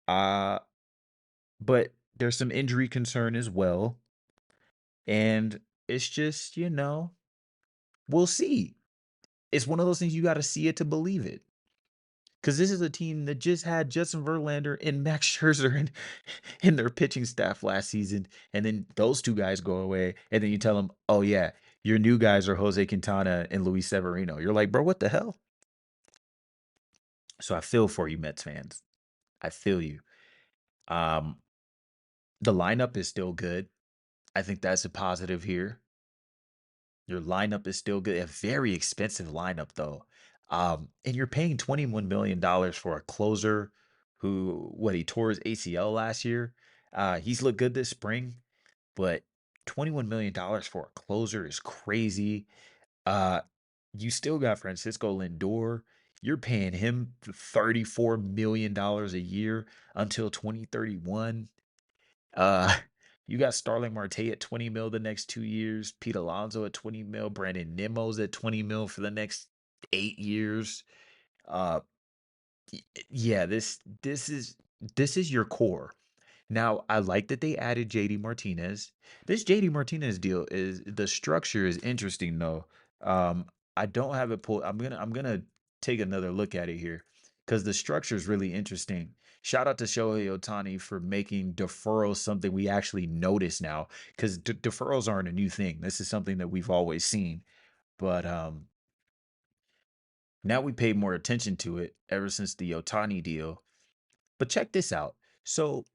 Speaker 1: Uh, but there's some injury concern as well. And it's just, we'll see. It's one of those things you got to see it to believe it. Because this is a team that just had Justin Verlander and Max Scherzer in their pitching staff last season. And then those two guys go away. And then you tell them, oh, yeah, your new guys are Jose Quintana and Luis Severino. You're like, bro, what the hell? So I feel for you, Mets fans. I feel you. Um, the lineup is still good. I think that's a positive here. Your lineup is still good. A very expensive lineup though. And you're paying $21 million for a closer who he tore his ACL last year. He's looked good this spring, but $21 million for a closer is crazy. Uh, you still got Francisco Lindor. You're paying him $34 million a year until 2031. Uh, you got Starling Marte at 20 mil the next 2 years, Pete Alonso at 20 mil, Brandon Nimmo's at 20 mil for the next 8 years. Uh, yeah, this is your core. Now, I like that they added JD Martinez. This JD Martinez deal is the structure is interesting though. I don't have it pulled. I'm gonna take another look at it here because the structure is really interesting. Shout out to Shohei Otani for making deferrals something we actually notice now because deferrals aren't a new thing. This is something that we've always seen, but now we pay more attention to it ever since the Otani deal. But check this out. So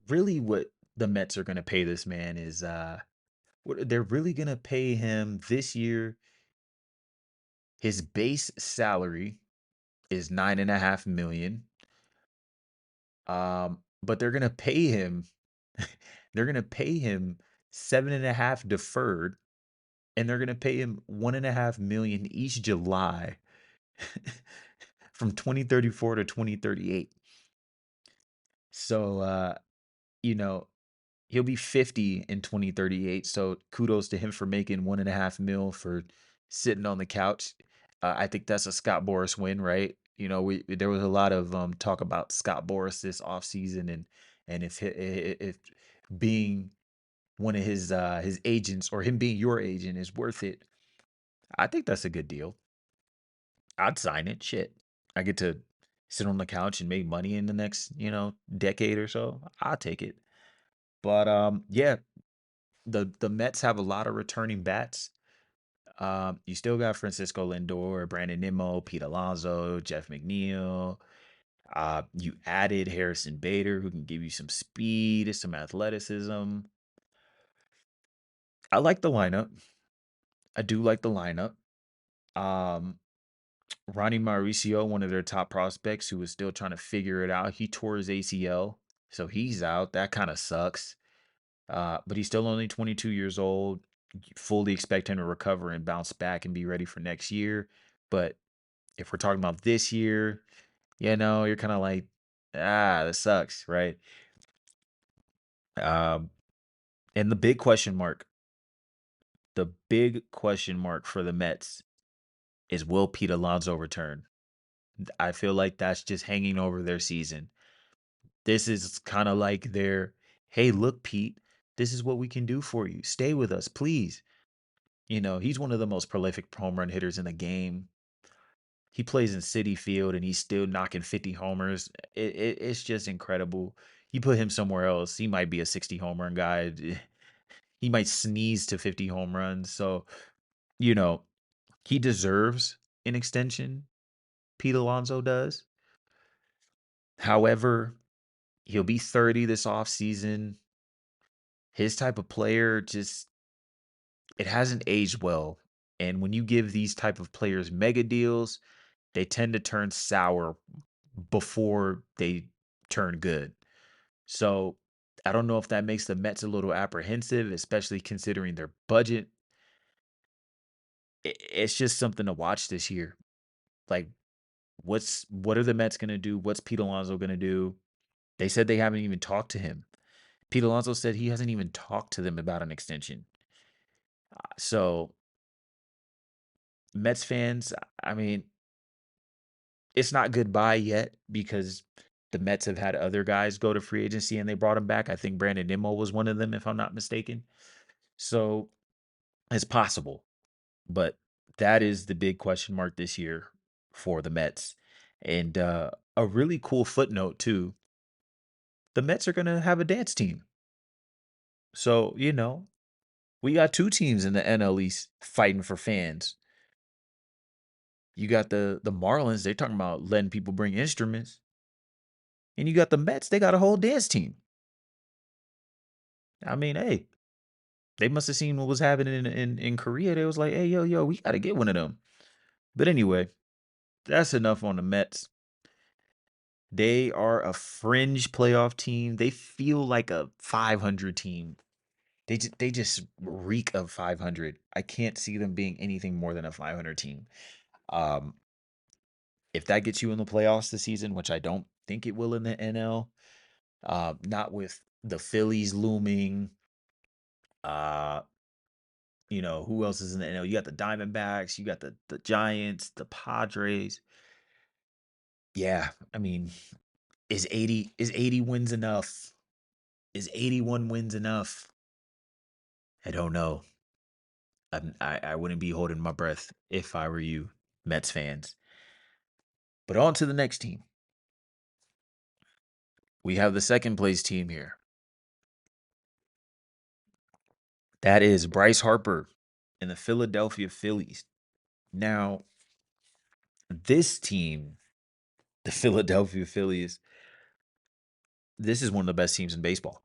Speaker 1: really what the Mets are going to pay this man is what they're really going to pay him this year. His base salary is 9.5 million. But they're going to pay him They're gonna pay him 7.5 deferred, and they're gonna pay him 1.5 million each July from 2034 to 2038. So you know, he'll be 50 in 2038. So kudos to him for making 1.5 mil for sitting on the couch. I think that's a Scott Boris win, right? We there was a lot of talk about Scott Boris this offseason, and if being one of his agents or him being your agent is worth it. I think that's a good deal. I'd sign it. Shit. I get to sit on the couch and make money in the next, decade or so. I'll take it. But yeah, the Mets have a lot of returning bats. You still got Francisco Lindor, Brandon Nimmo, Pete Alonso, Jeff McNeil. You added Harrison Bader, who can give you some speed, some athleticism. I like the lineup. I do like the lineup. Um, Ronnie Mauricio, one of their top prospects, who was still trying to figure it out. He tore his ACL, so he's out. That kind of sucks. But he's still only 22 years old. You fully expect him to recover and bounce back and be ready for next year. But if we're talking about this year, you're kind of like, that sucks, right? Um, and the big question mark for the Mets is, will Pete Alonso return? I feel like that's just hanging over their season. This is kind of like their, hey, look, Pete, this is what we can do for you. Stay with us, please. He's one of the most prolific home run hitters in the game. He plays in City Field and he's still knocking 50 homers. It's just incredible. You put him somewhere else, he might be a 60 home run guy. He might sneeze to 50 home runs. So, you know, he deserves an extension. Pete Alonso does. However, he'll be 30 this offseason. His type of player just, it hasn't aged well. And when you give these type of players mega deals, they tend to turn sour before they turn good. So I don't know if that makes the Mets a little apprehensive, especially considering their budget. It's just something to watch this year. Like, what are the Mets gonna do? What's Pete Alonso gonna do? They said they haven't even talked to him. Pete Alonso said he hasn't even talked to them about an extension. So Mets fans, I mean, it's not goodbye yet because the Mets have had other guys go to free agency and they brought him back. I think Brandon Nimmo was one of them, if I'm not mistaken. So it's possible, but that is the big question mark this year for the Mets. And a really cool footnote too: the Mets are gonna have a dance team. So we got two teams in the NL East fighting for fans. You got the Marlins; they're talking about letting people bring instruments, and you got the Mets; they got a whole dance team. I mean, hey, they must have seen what was happening in Korea. They was like, hey, yo, we got to get one of them. But anyway, that's enough on the Mets. They are a fringe playoff team. They feel like a 500 team. They just reek of 500. I can't see them being anything more than a 500 team. Um, if that gets you in the playoffs this season, which I don't think it will in the NL, not with the Phillies looming. Uh, who else is in the NL? You got the Diamondbacks, you got the Giants, the Padres. Yeah, I mean, is 80 wins enough? Is 81 wins enough? I don't know. I wouldn't be holding my breath if I were you, Mets fans. But on to the next team. We have the second place team here. That is Bryce Harper and the Philadelphia Phillies. Now, this team, the Philadelphia Phillies, this is one of the best teams in baseball.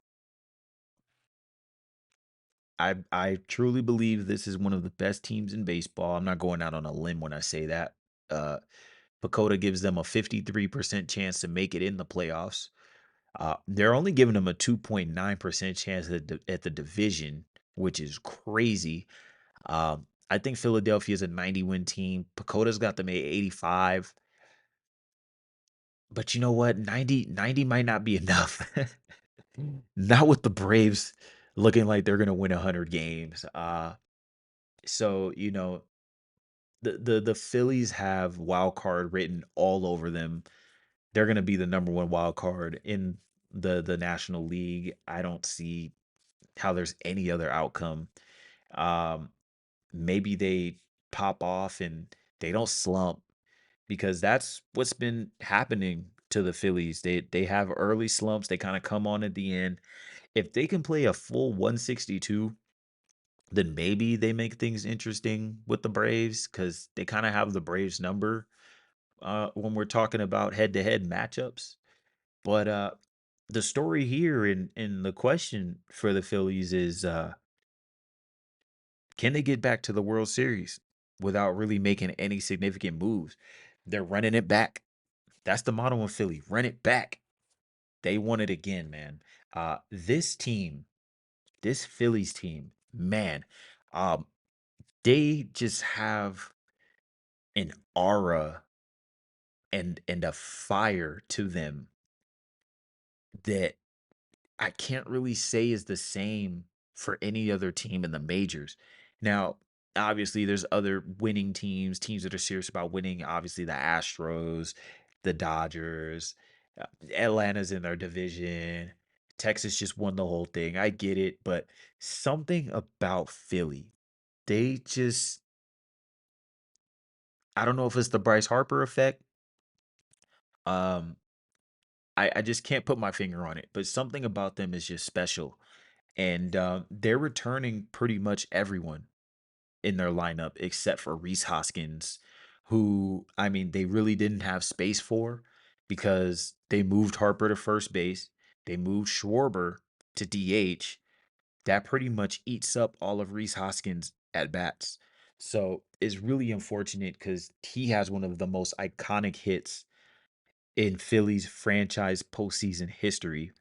Speaker 1: I truly believe this is one of the best teams in baseball. I'm not going out on a limb when I say that. Uh Pacoda gives them a 53% chance to make it in the playoffs. They're only giving them a 2.9% chance at the division, which is crazy. I think Philadelphia is a 90-win team. Pacoda's got them at 85. But you know what? 90 might not be enough. Not with the Braves looking like they're gonna win 100 games. So the Phillies have wild card written all over them. They're gonna be the number one wild card in the National League. I don't see how there's any other outcome. Um, Maybe they pop off and they don't slump because that's what's been happening to the Phillies. They have early slumps. They kind of come on at the end. If they can play a full 162, then maybe they make things interesting with the Braves because they kind of have the Braves number when we're talking about head-to-head matchups. But the story here in the question for the Phillies is can they get back to the World Series without really making any significant moves? They're running it back. That's the motto in Philly. Run it back. They want it again, man. This team, this Phillies team, man, um, they just have an aura and a fire to them that I can't really say is the same for any other team in the majors. Now, obviously, there's other winning teams, teams that are serious about winning. Obviously, the Astros, the Dodgers, Atlanta's in their division. Texas just won the whole thing. I get it, but something about Philly, they just, I don't know if it's the Bryce Harper effect. Um, I just can't put my finger on it, but something about them is just special. And they're returning pretty much everyone in their lineup except for Reese Hoskins, who, I mean, they really didn't have space for because they moved Harper to first base. They moved Schwarber to DH. That pretty much eats up all of Reese Hoskins at bats. So it's really unfortunate because he has one of the most iconic hits in Philly's franchise postseason history.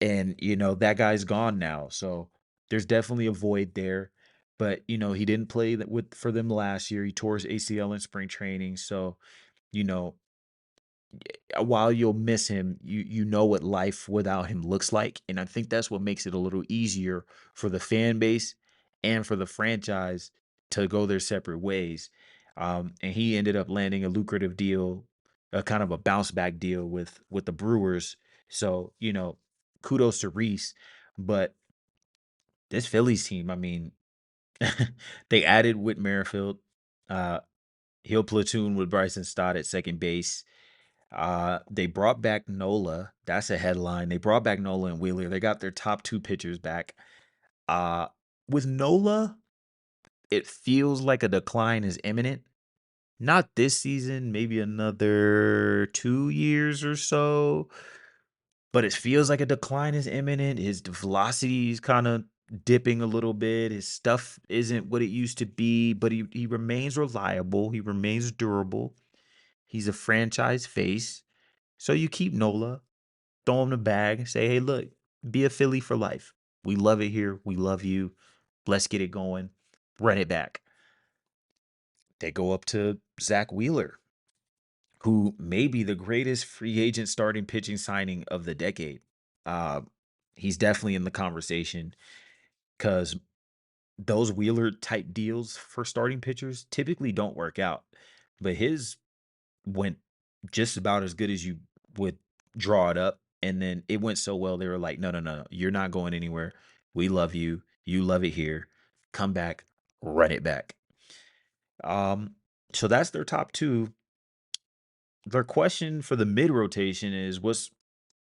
Speaker 1: And, that guy's gone now, so there's definitely a void there, but, he didn't play that with for them last year, he tore his ACL in spring training, so, you know, while you'll miss him, you know what life without him looks like, and I think that's what makes it a little easier for the fan base and for the franchise to go their separate ways, and he ended up landing a lucrative deal, a kind of a bounce back deal with the Brewers, so, kudos to Reese, but this Phillies team, I mean, they added Whit Merrifield, uh, he'll platoon with Bryson Stott at second base. They brought back Nola. That's a headline. They brought back Nola and Wheeler. They got their top two pitchers back. Uh, with Nola, it feels like a decline is imminent. Not this season, maybe another 2 years or so. But it feels like a decline is imminent. His velocity is kind of dipping a little bit. His stuff isn't what it used to be, but he remains reliable. He remains durable. He's a franchise face. So you keep Nola, throw him the bag, say, hey, look, be a Philly for life. We love it here. We love you. Let's get it going. Run it back. They go up to Zach Wheeler, who may be the greatest free agent starting pitching signing of the decade. Uh, he's definitely in the conversation because those Wheeler type deals for starting pitchers typically don't work out. But his went just about as good as you would draw it up. And then it went so well, they were like, no, no, no, no, you're not going anywhere. We love you. You love it here. Come back, run it back. Um, so that's their top two. Their question for the mid rotation is what's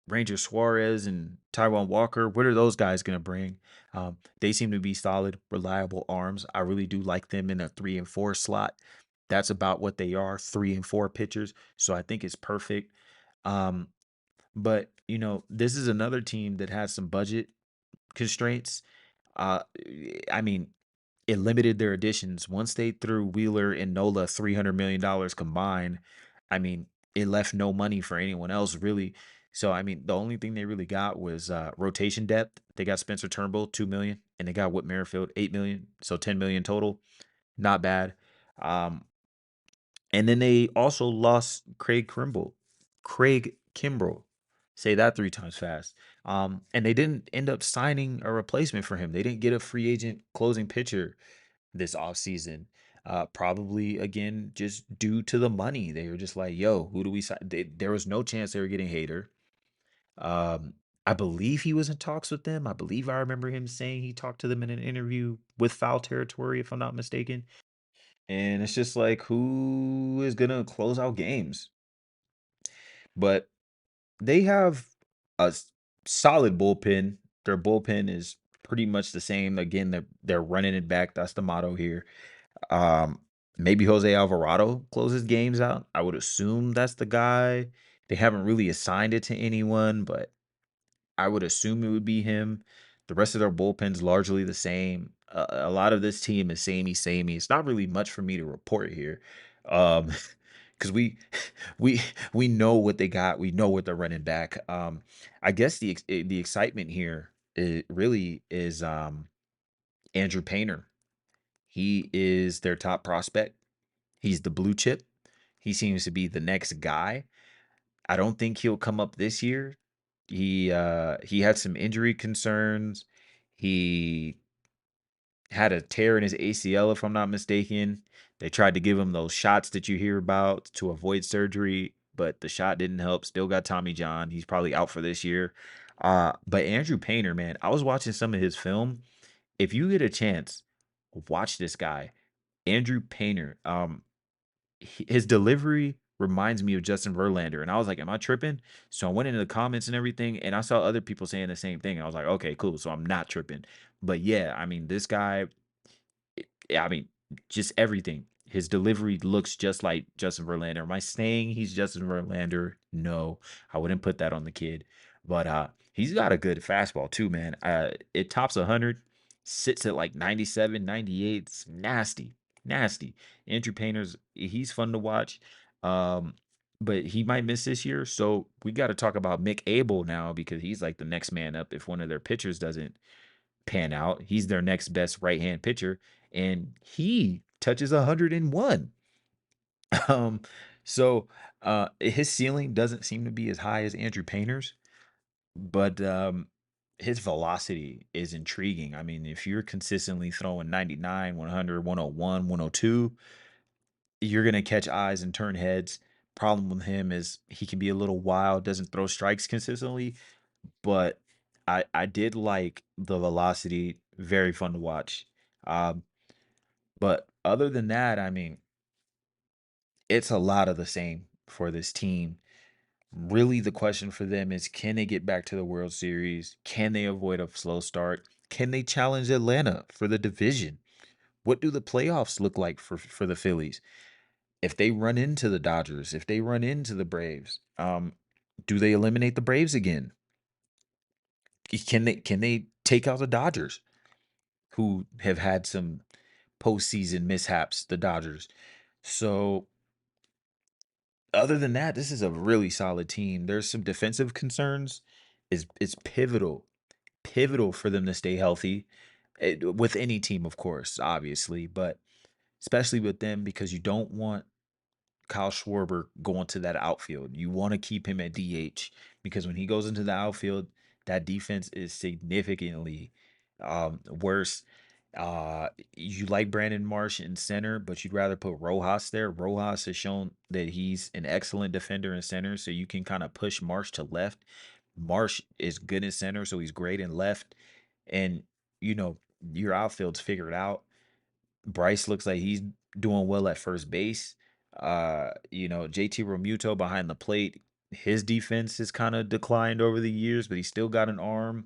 Speaker 1: Ranger Suarez and Taiwan Walker, what are those guys going to bring? They seem to be solid, reliable arms. I really do like them in a 3 and 4 slot. That's about what they are, 3 and 4 pitchers. So I think it's perfect. Um, but this is another team that has some budget constraints. Uh, I mean, it limited their additions once they threw Wheeler and Nola $300 million combined. I mean, it left no money for anyone else really. So I mean, the only thing they really got was rotation depth. They got Spencer Turnbull, 2 million, and they got Whit Merrifield, 8 million, so 10 million total. Not bad. Um, and then they also lost Craig Kimbrell. Say that three times fast. And they didn't end up signing a replacement for him. They didn't get a free agent closing pitcher this offseason. Probably again just due to the money. They were just like, "Yo, who do we sign?" There was no chance they were getting Hater. Um, I believe he was in talks with them. I believe I remember him saying he talked to them in an interview with Foul Territory, if I'm not mistaken. And it's just like, who is gonna close out games? But they have a solid bullpen. Their bullpen is pretty much the same. Again, they're running it back. That's the motto here. Um, Maybe Jose Alvarado closes games out. I would assume that's the guy. They haven't really assigned it to anyone, but I would assume it would be him. The rest of their bullpen's largely the same. A lot of this team is samey. It's not really much for me to report here, um, because we we know what they got. We know what they're running back. I guess the excitement here really is Andrew Painter. He is their top prospect. He's the blue chip. He seems to be the next guy. I don't think he'll come up this year. He had some injury concerns. He had a tear in his ACL, if I'm not mistaken. They tried to give him those shots that you hear about to avoid surgery, but the shot didn't help. Still got Tommy John. He's probably out for this year. But Andrew Painter, man, I was watching some of his film. If you get a chance, watch this guy, Andrew Painter. His delivery reminds me of Justin Verlander, and I was like, "Am I tripping?" So I went into the comments and everything, and I saw other people saying the same thing. And I was like, "Okay, cool." So I'm not tripping. But yeah, I mean, this guy, yeah, I mean, just everything. His delivery looks just like Justin Verlander. Am I saying he's Justin Verlander? No, I wouldn't put that on the kid. But he's got a good fastball too, man. It tops 100, sits at like 97, 98. It's nasty, nasty. Andrew Painter's he's fun to watch. Um, but he might miss this year. So we got to talk about Mick Abel now because he's like the next man up if one of their pitchers doesn't pan out. He's their next best right hand pitcher, and he touches 101. Um, so his ceiling doesn't seem to be as high as Andrew Painter's, but his velocity is intriguing. I mean, if you're consistently throwing 99, 100, 101, 102, you're going to catch eyes and turn heads. Problem with him is he can be a little wild, doesn't throw strikes consistently, but I did like the velocity, very fun to watch. Um, but other than that, I mean, it's a lot of the same for this team. Really, the question for them is can they get back to the World Series? Can they avoid a slow start? Can they challenge Atlanta for the division? What do the playoffs look like for the Phillies? If they run into the Dodgers, if they run into the Braves, do they eliminate the Braves again? Can they take out the Dodgers, who have had some postseason mishaps, the Dodgers? So other than that, this is a really solid team. There's some defensive concerns. It's pivotal for them to stay healthy. With any team, of course, obviously, but especially with them because you don't want Kyle Schwarber going to that outfield. You want to keep him at DH because when he goes into the outfield, that defense is significantly worse. You like Brandon Marsh in center, but you'd rather put Rojas there. Rojas has shown that he's an excellent defender in center, so you can kind of push Marsh to left. Marsh is good in center, so he's great in left. And, you know, your outfield's figured out. Bryce looks like he's doing well at first base. JT Romuto behind the plate, his defense has kind of declined over the years, but he's still got an arm.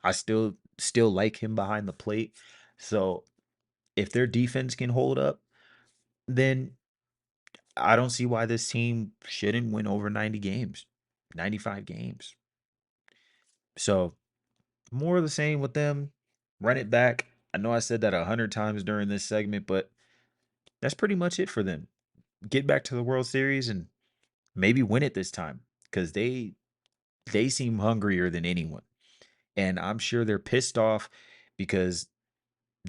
Speaker 1: I still like him behind the plate. So if their defense can hold up, then I don't see why this team shouldn't win over 90 games, 95 games. So more of the same with them. Run it back. I know I said that 100 times during this segment, but that's pretty much it for them. Get back to the World Series and maybe win it this time because
Speaker 2: they seem hungrier than anyone. And I'm sure they're pissed off because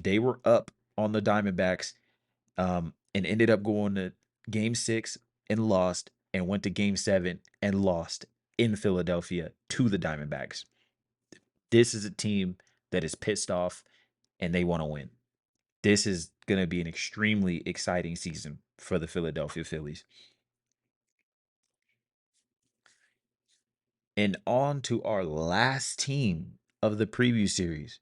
Speaker 2: they were up on the Diamondbacks, and ended up going to game 6 and lost, and went to game 7 and lost in Philadelphia to the Diamondbacks. This is a team that is pissed off and they want to win. This is going to be an extremely exciting season for the Philadelphia Phillies. And on to our last team of the preview series.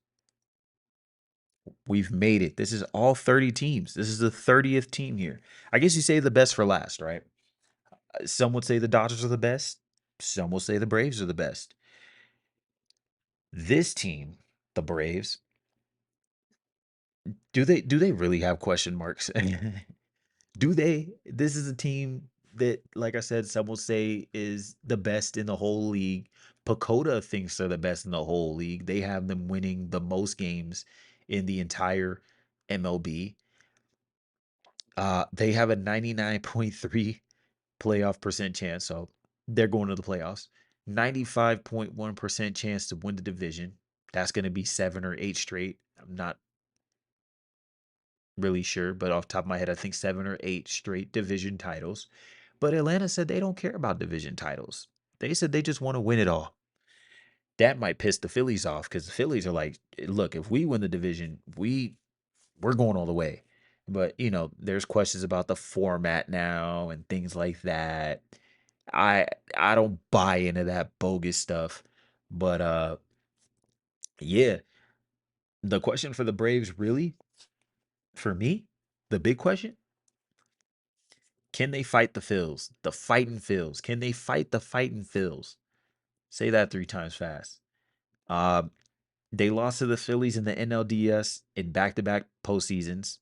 Speaker 2: We've made it. This is all 30 teams. This is the 30th team here. I guess you say the best for last, right? Some would say the Dodgers are the best. Some will say the Braves are the best. This team, the Braves, do they really have question marks? Do they? This is a team that, like I said, some will say is the best in the whole league. Pacoda thinks they're the best in the whole league. They have them winning the most games in the entire MLB. They have a 99.3 playoff percent chance, so they're going to the playoffs. 95.1% chance to win the division. That's going to be 7 or 8 straight. I'm not really sure, but off the top of my head, I think 7 or 8 straight division titles. But Atlanta said they don't care about division titles. They said they just want to win it all. That might piss the Phillies off because the Phillies are like, look, if we win the division, we're going all the way. But there's questions about the format now and things like that. I I don't buy into that bogus stuff. But yeah, the question for the Braves really, for me, the big question, can they fight the Phils? The fighting Phils. Can they fight the fighting Phils? Say that 3 times fast. Uh, they lost to the Phillies in the NLDS in back-to-back postseasons.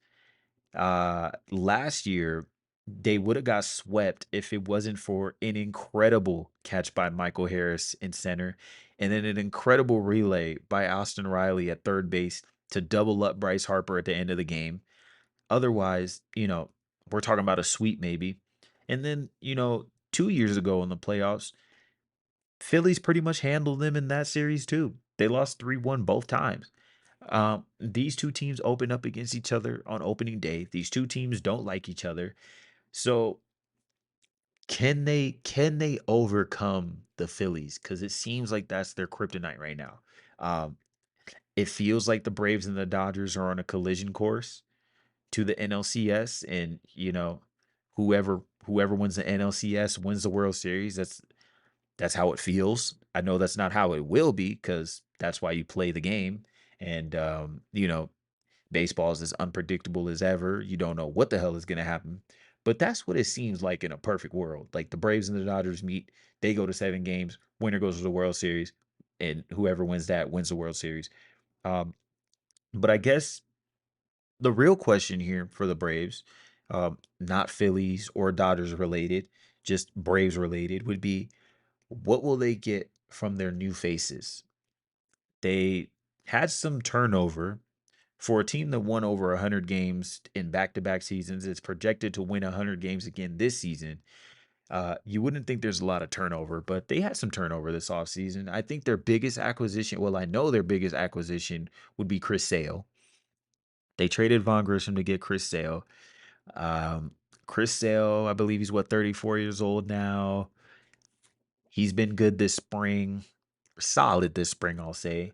Speaker 2: Last year, they would have got swept if it wasn't for an incredible catch by Michael Harris in center, and then an incredible relay by Austin Riley at third base to double up Bryce Harper at the end of the game. Otherwise, we're talking about a sweep maybe. And then, 2 years ago in the playoffs, Phillies pretty much handled them in that series too. They lost 3-1 both times. These two teams open up against each other on opening day. These two teams don't like each other. So can they overcome the Phillies? Because it seems like that's their kryptonite right now. Um, it feels like the Braves and the Dodgers are on a collision course to the NLCS, and whoever wins the NLCS wins the World Series. That's how it feels. I know that's not how it will be because that's why you play the game. And baseball is as unpredictable as ever. You don't know what the hell is going to happen. But that's what it seems like in a perfect world. Like the Braves and the Dodgers meet, they go to 7 games, winner goes to the World Series, and whoever wins that wins the World Series. Um, but I guess the real question here for the Braves, not Phillies or Dodgers related, just Braves related, would be what will they get from their new faces? They had some turnover. For a team that won over 100 games in back-to-back seasons, it's projected to win 100 games again this season. You wouldn't think there's a lot of turnover, but they had some turnover this offseason. I think their biggest acquisition, well, I know their biggest acquisition would be Chris Sale. They traded Von Grisham to get Chris Sale. Um, Chris Sale, I believe he's 34 years old now. He's been good this spring, solid this spring, I'll say.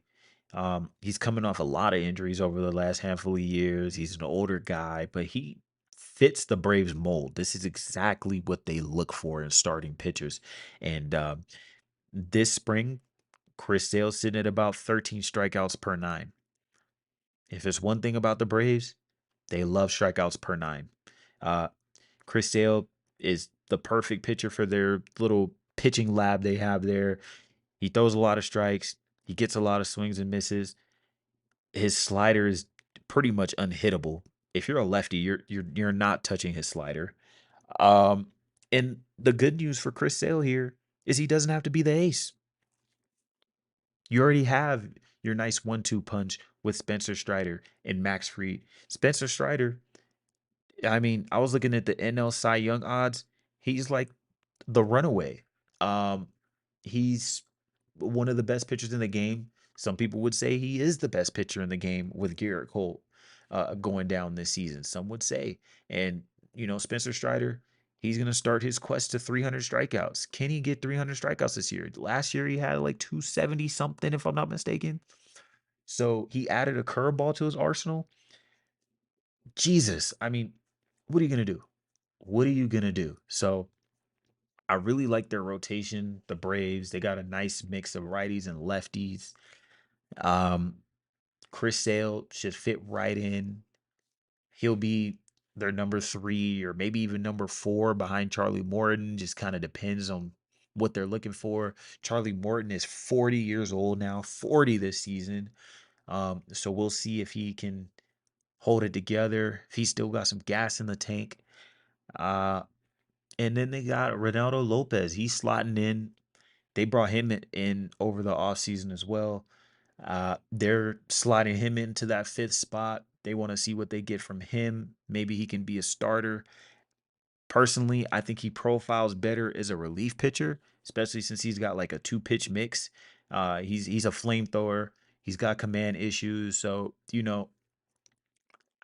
Speaker 2: He's coming off a lot of injuries over the last handful of years. He's an older guy, but he fits the Braves mold. This is exactly what they look for in starting pitchers. And this spring, Chris Sale's sitting at about 13 strikeouts per nine. If it's one thing about the Braves, they love strikeouts per nine. Uh, Chris Sale is the perfect pitcher for their little pitching lab they have there. He throws a lot of strikes. He gets a lot of swings and misses. His slider is pretty much unhittable. If you're a lefty, you're not touching his slider. Um, and the good news for Chris Sale here is he doesn't have to be the ace. You already have your nice 1-2 punch with Spencer Strider and Max Fried. Spencer Strider, I mean, I was looking at the NL Cy Young odds. He's like the runaway. Um, he's one of the best pitchers in the game. Some people would say he is the best pitcher in the game with Garrett Cole going down this season. Some would say, and Spencer Strider, he's going to start his quest to 300 strikeouts. Can he get 300 strikeouts this year? Last year he had like 270 something, if I'm not mistaken. So he added a curveball to his arsenal. Jesus, I mean, what are you going to do? What are you going to do? So I really like their rotation. The Braves, they got a nice mix of righties and lefties. Um, Chris Sale should fit right in. He'll be their number three or maybe even number four behind Charlie Morton. Just kind of depends on what they're looking for. Charlie Morton is 40 years old now, 40 this season. So we'll see if he can hold it together, if he's still got some gas in the tank. Uh, and then they got Ronaldo Lopez. He's slotting in. They brought him in over the offseason as well. They're sliding him into that fifth spot. They want to see what they get from him. Maybe he can be a starter. Personally, I think he profiles better as a relief pitcher, especially since he's got like a two pitch mix. He's a flamethrower. He's got command issues, so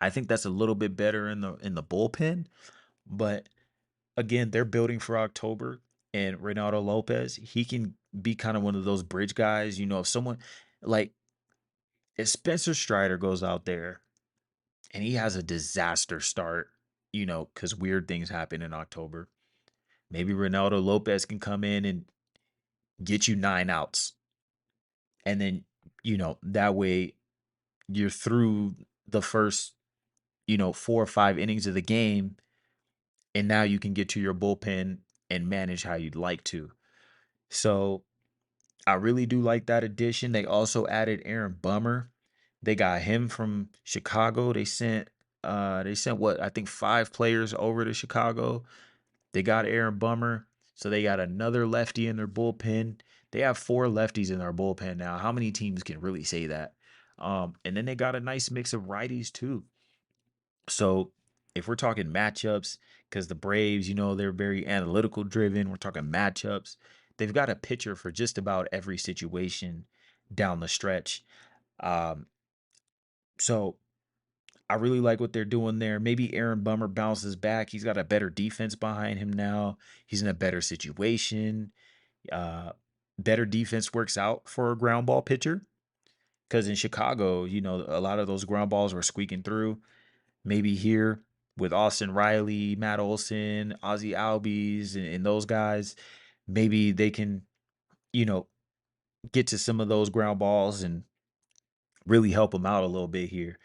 Speaker 2: I think that's a little bit better in the bullpen. But again, they're building for October, and Renato Lopez, he can be kind of one of those bridge guys. If someone like if Spencer Strider goes out there and he has a disaster start, because weird things happen in October, maybe Ronaldo Lopez can come in and get you 9 outs. And then, that way you're through the first, 4 or 5 innings of the game. And now you can get to your bullpen and manage how you'd like to. So I really do like that addition. They also added Aaron Bummer. They got him from Chicago. They sent what I think 5 players over to Chicago. They got Aaron Bummer. So they got another lefty in their bullpen. They have 4 lefties in their bullpen now. How many teams can really say that? And then they got a nice mix of righties too. So if we're talking matchups, because the Braves, they're very analytical driven, we're talking matchups. They've got a pitcher for just about every situation down the stretch. Um, so I really like what they're doing there. Maybe Aaron Bummer bounces back. He's got a better defense behind him now. He's in a better situation. Uh, Better defense works out for a ground ball pitcher. Because in Chicago, a lot of those ground balls were squeaking through. Maybe here with Austin Riley, Matt Olson, Ozzy Albies, and those guys, maybe they can, you know, get to some of those ground balls and really help them out a little bit here.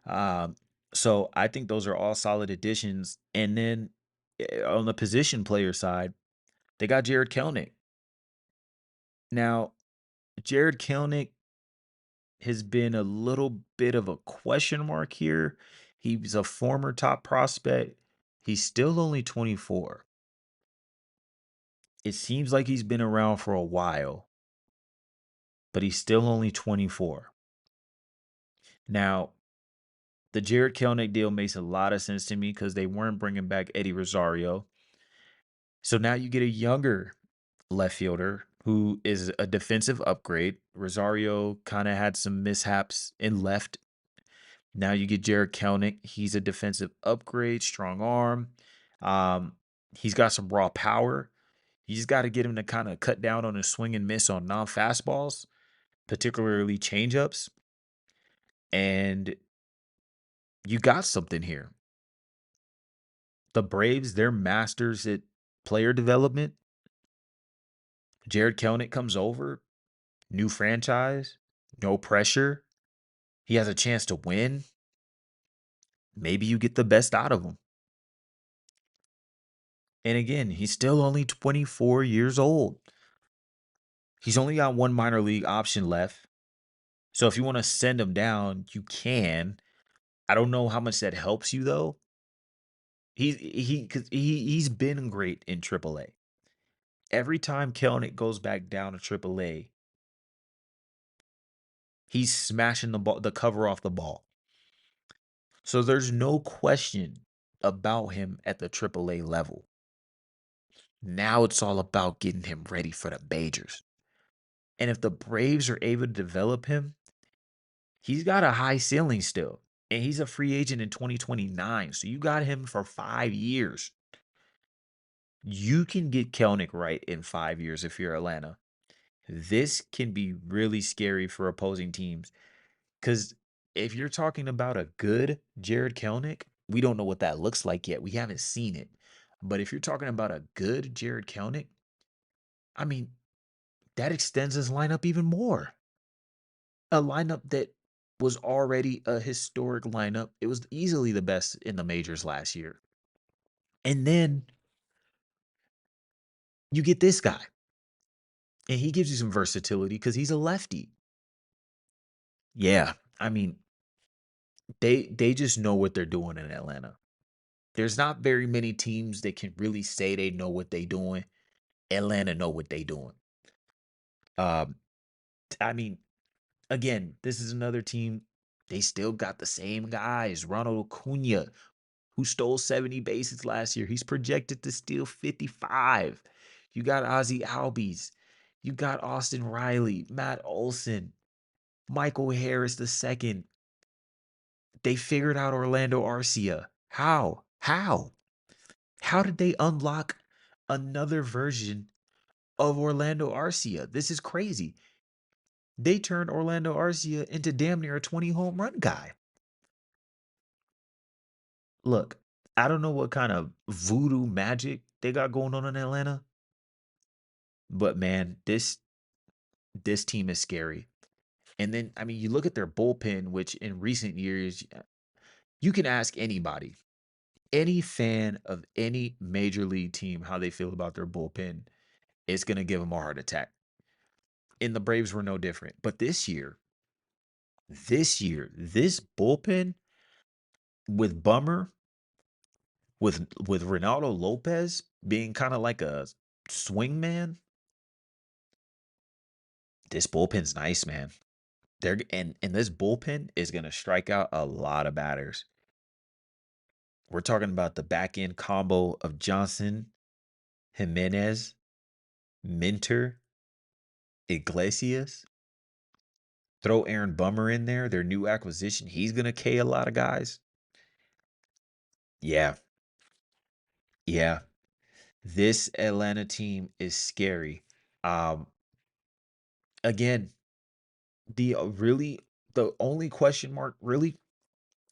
Speaker 2: Um, so I think those are all solid additions. And then on the position player side, they got Jared Kelnick. Now, Jared Kelnick has been a little bit of a question mark here. He's a former top prospect. He's still only 24. It seems like he's been around for a while, but he's still only 24. Now, the Jared Kelnick deal makes a lot of sense to me because they weren't bringing back Eddie Rosario. So now you get a younger left fielder who is a defensive upgrade. Rosario kind of had some mishaps in left. Now you get Jared Kelnick. He's a defensive upgrade, strong arm. Um, he's got some raw power. You just got to get him to kind of cut down on his swing and miss on non fastballs, particularly changeups. And you got something here. The Braves, they're masters at player development. Jared Kelnick comes over, new franchise, no pressure. He has a chance to win. Maybe you get the best out of him. And again, he's still only 24 years old. He's only got one minor league option left. So if you want to send him down, you can. I don't know how much that helps you though. Cause he's been great in AAA. Every time Kelnick goes back down to AAA, he's smashing the cover off the ball. So there's no question about him at the AAA level. Now it's all about getting him ready for the majors. And if the Braves are able to develop him, he's got a high ceiling still. And he's a free agent in 2029. So you got him for 5 years. You can get Kelnick right in 5 years if you're Atlanta. This can be really scary for opposing teams. Because if you're talking about a good Jared Kelnick, we don't know what that looks like yet. We haven't seen it. But if you're talking about a good Jared Kelnick, I mean, that extends his lineup even more. A lineup that was already a historic lineup. It was easily the best in the majors last year. And then you get this guy, and he gives you some versatility because he's a lefty. Yeah, I mean, they just know what they're doing in Atlanta. There's not very many teams that can really say they know what they doing. Atlanta know what they doing. Um, I mean, again, this is another team. They still got the same guys. Ronald Acuna, who stole 70 bases last year. He's projected to steal 55. You got Ozzy Albies. You got Austin Riley, Matt Olson, Michael Harris the second. They figured out Orlando Arcia. How? How? How did they unlock another version of Orlando Arcia? This is crazy. They turned Orlando Arcia into damn near a 20 home run guy. Look, I don't know what kind of voodoo magic they got going on in Atlanta, but man, this team is scary. And then I mean, you look at their bullpen, which in recent years you can ask anybody, any fan of any major league team how they feel about their bullpen, it's going to give them a heart attack. And the Braves were no different. But this bullpen with Bummer, with Ronaldo Lopez being kind of like a swing man, this bullpen's nice, man. And this bullpen is gonna strike out a lot of batters. We're talking about the back end combo of Johnson, Jimenez, Minter, Iglesias. Throw Aaron Bummer in there, their new acquisition. He's gonna K a lot of guys. Yeah, yeah. This Atlanta team is scary. Um, again, the only question mark really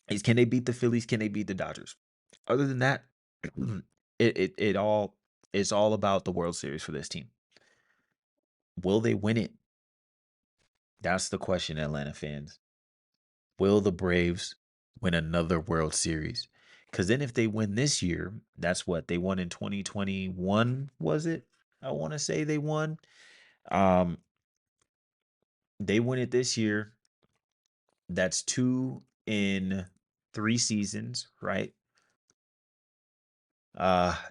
Speaker 2: is can they beat the Phillies? Can they beat the Dodgers? Other than that, it all it's all about the World Series for this team. Will they win it? That's the question, Atlanta fans. Will the Braves win another World Series? Because then if they win this year, that's what they won in 2021, was it? I want to say they won. Um, they win it this year. That's two in 3 seasons, right?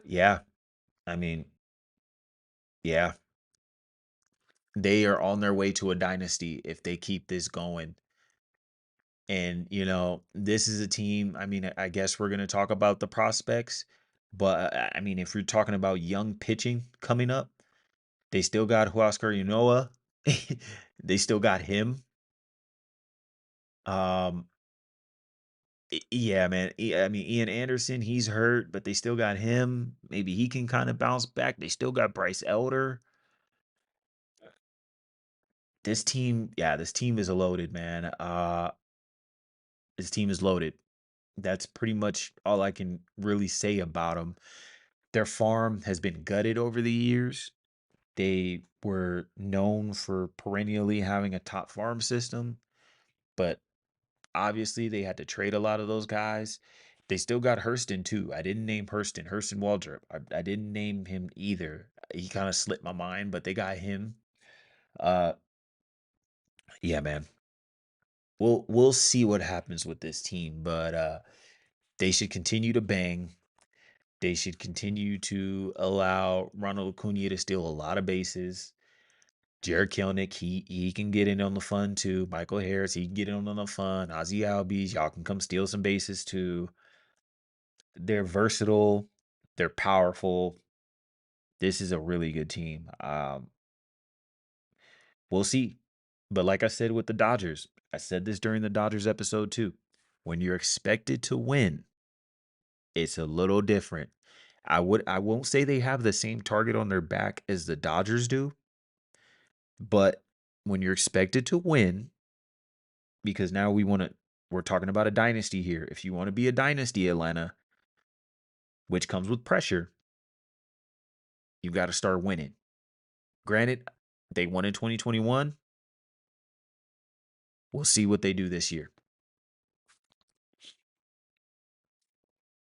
Speaker 2: Yeah. I mean, yeah. They are on their way to a dynasty if they keep this going. And, this is a team, I mean, I guess we're going to talk about the prospects, but I mean, if you're talking about young pitching coming up, they still got Huascar Ynoa. They still got him. Um, yeah, man. I mean, Ian Anderson, he's hurt, but they still got him. Maybe he can kind of bounce back. They still got Bryce Elder. This team is loaded, man. This team is loaded. That's pretty much all I can really say about them. Their farm has been gutted over the years. They were known for perennially having a top farm system, but obviously they had to trade a lot of those guys. They still got Hurston too. I didn't name Hurston Waldrop. I didn't name him either. He kind of slipped my mind, but they got him. Uh, yeah, man. We'll see what happens with this team, but they should continue to bang. They should continue to allow Ronald Acuna to steal a lot of bases. Jared Kelnick, he can get in on the fun too. Michael Harris, he can get in on the fun. Ozzy Albies, y'all can come steal some bases too. They're versatile. They're powerful. This is a really good team. We'll see. But like I said with the Dodgers, I said this during the Dodgers episode too. When you're expected to win, it's a little different. I won't say they have the same target on their back as the Dodgers do, but when you're expected to win, because now we're talking about a dynasty here. If you want to be a dynasty, Atlanta, which comes with pressure, you got to start winning. Granted, they won in 2021. We'll see what they do this year.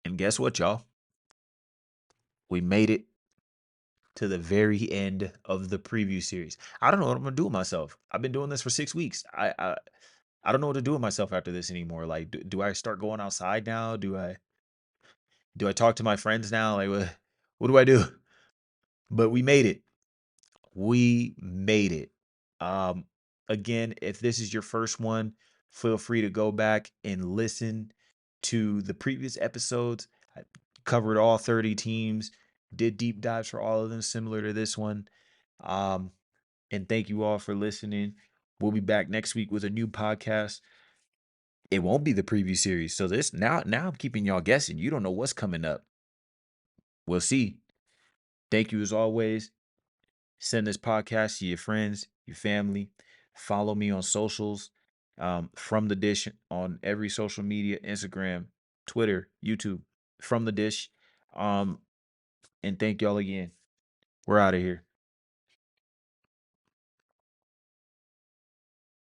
Speaker 2: And guess what, y'all? We made it to the very end of the preview series. I don't know what I'm gonna do with myself. I've been doing this for 6 weeks. I don't know what to do with myself after this anymore. Like, do I start going outside now? Do I talk to my friends now? Like, what do I do? But we made it. We made it. Um, Again, if this is your first one, feel free to go back and listen to the previous episodes. I covered all 30 teams, did deep dives for all of them, similar to this one. Um, and thank you all for listening. We'll be back next week with a new podcast. It won't be the preview series. So this now I'm keeping y'all guessing. You don't know what's coming up. We'll see. Thank you as always. Send this podcast to your friends, your family. Follow me on socials, from the dish on every social media, Instagram, Twitter, YouTube, from the dish. And thank y'all again. We're out of here.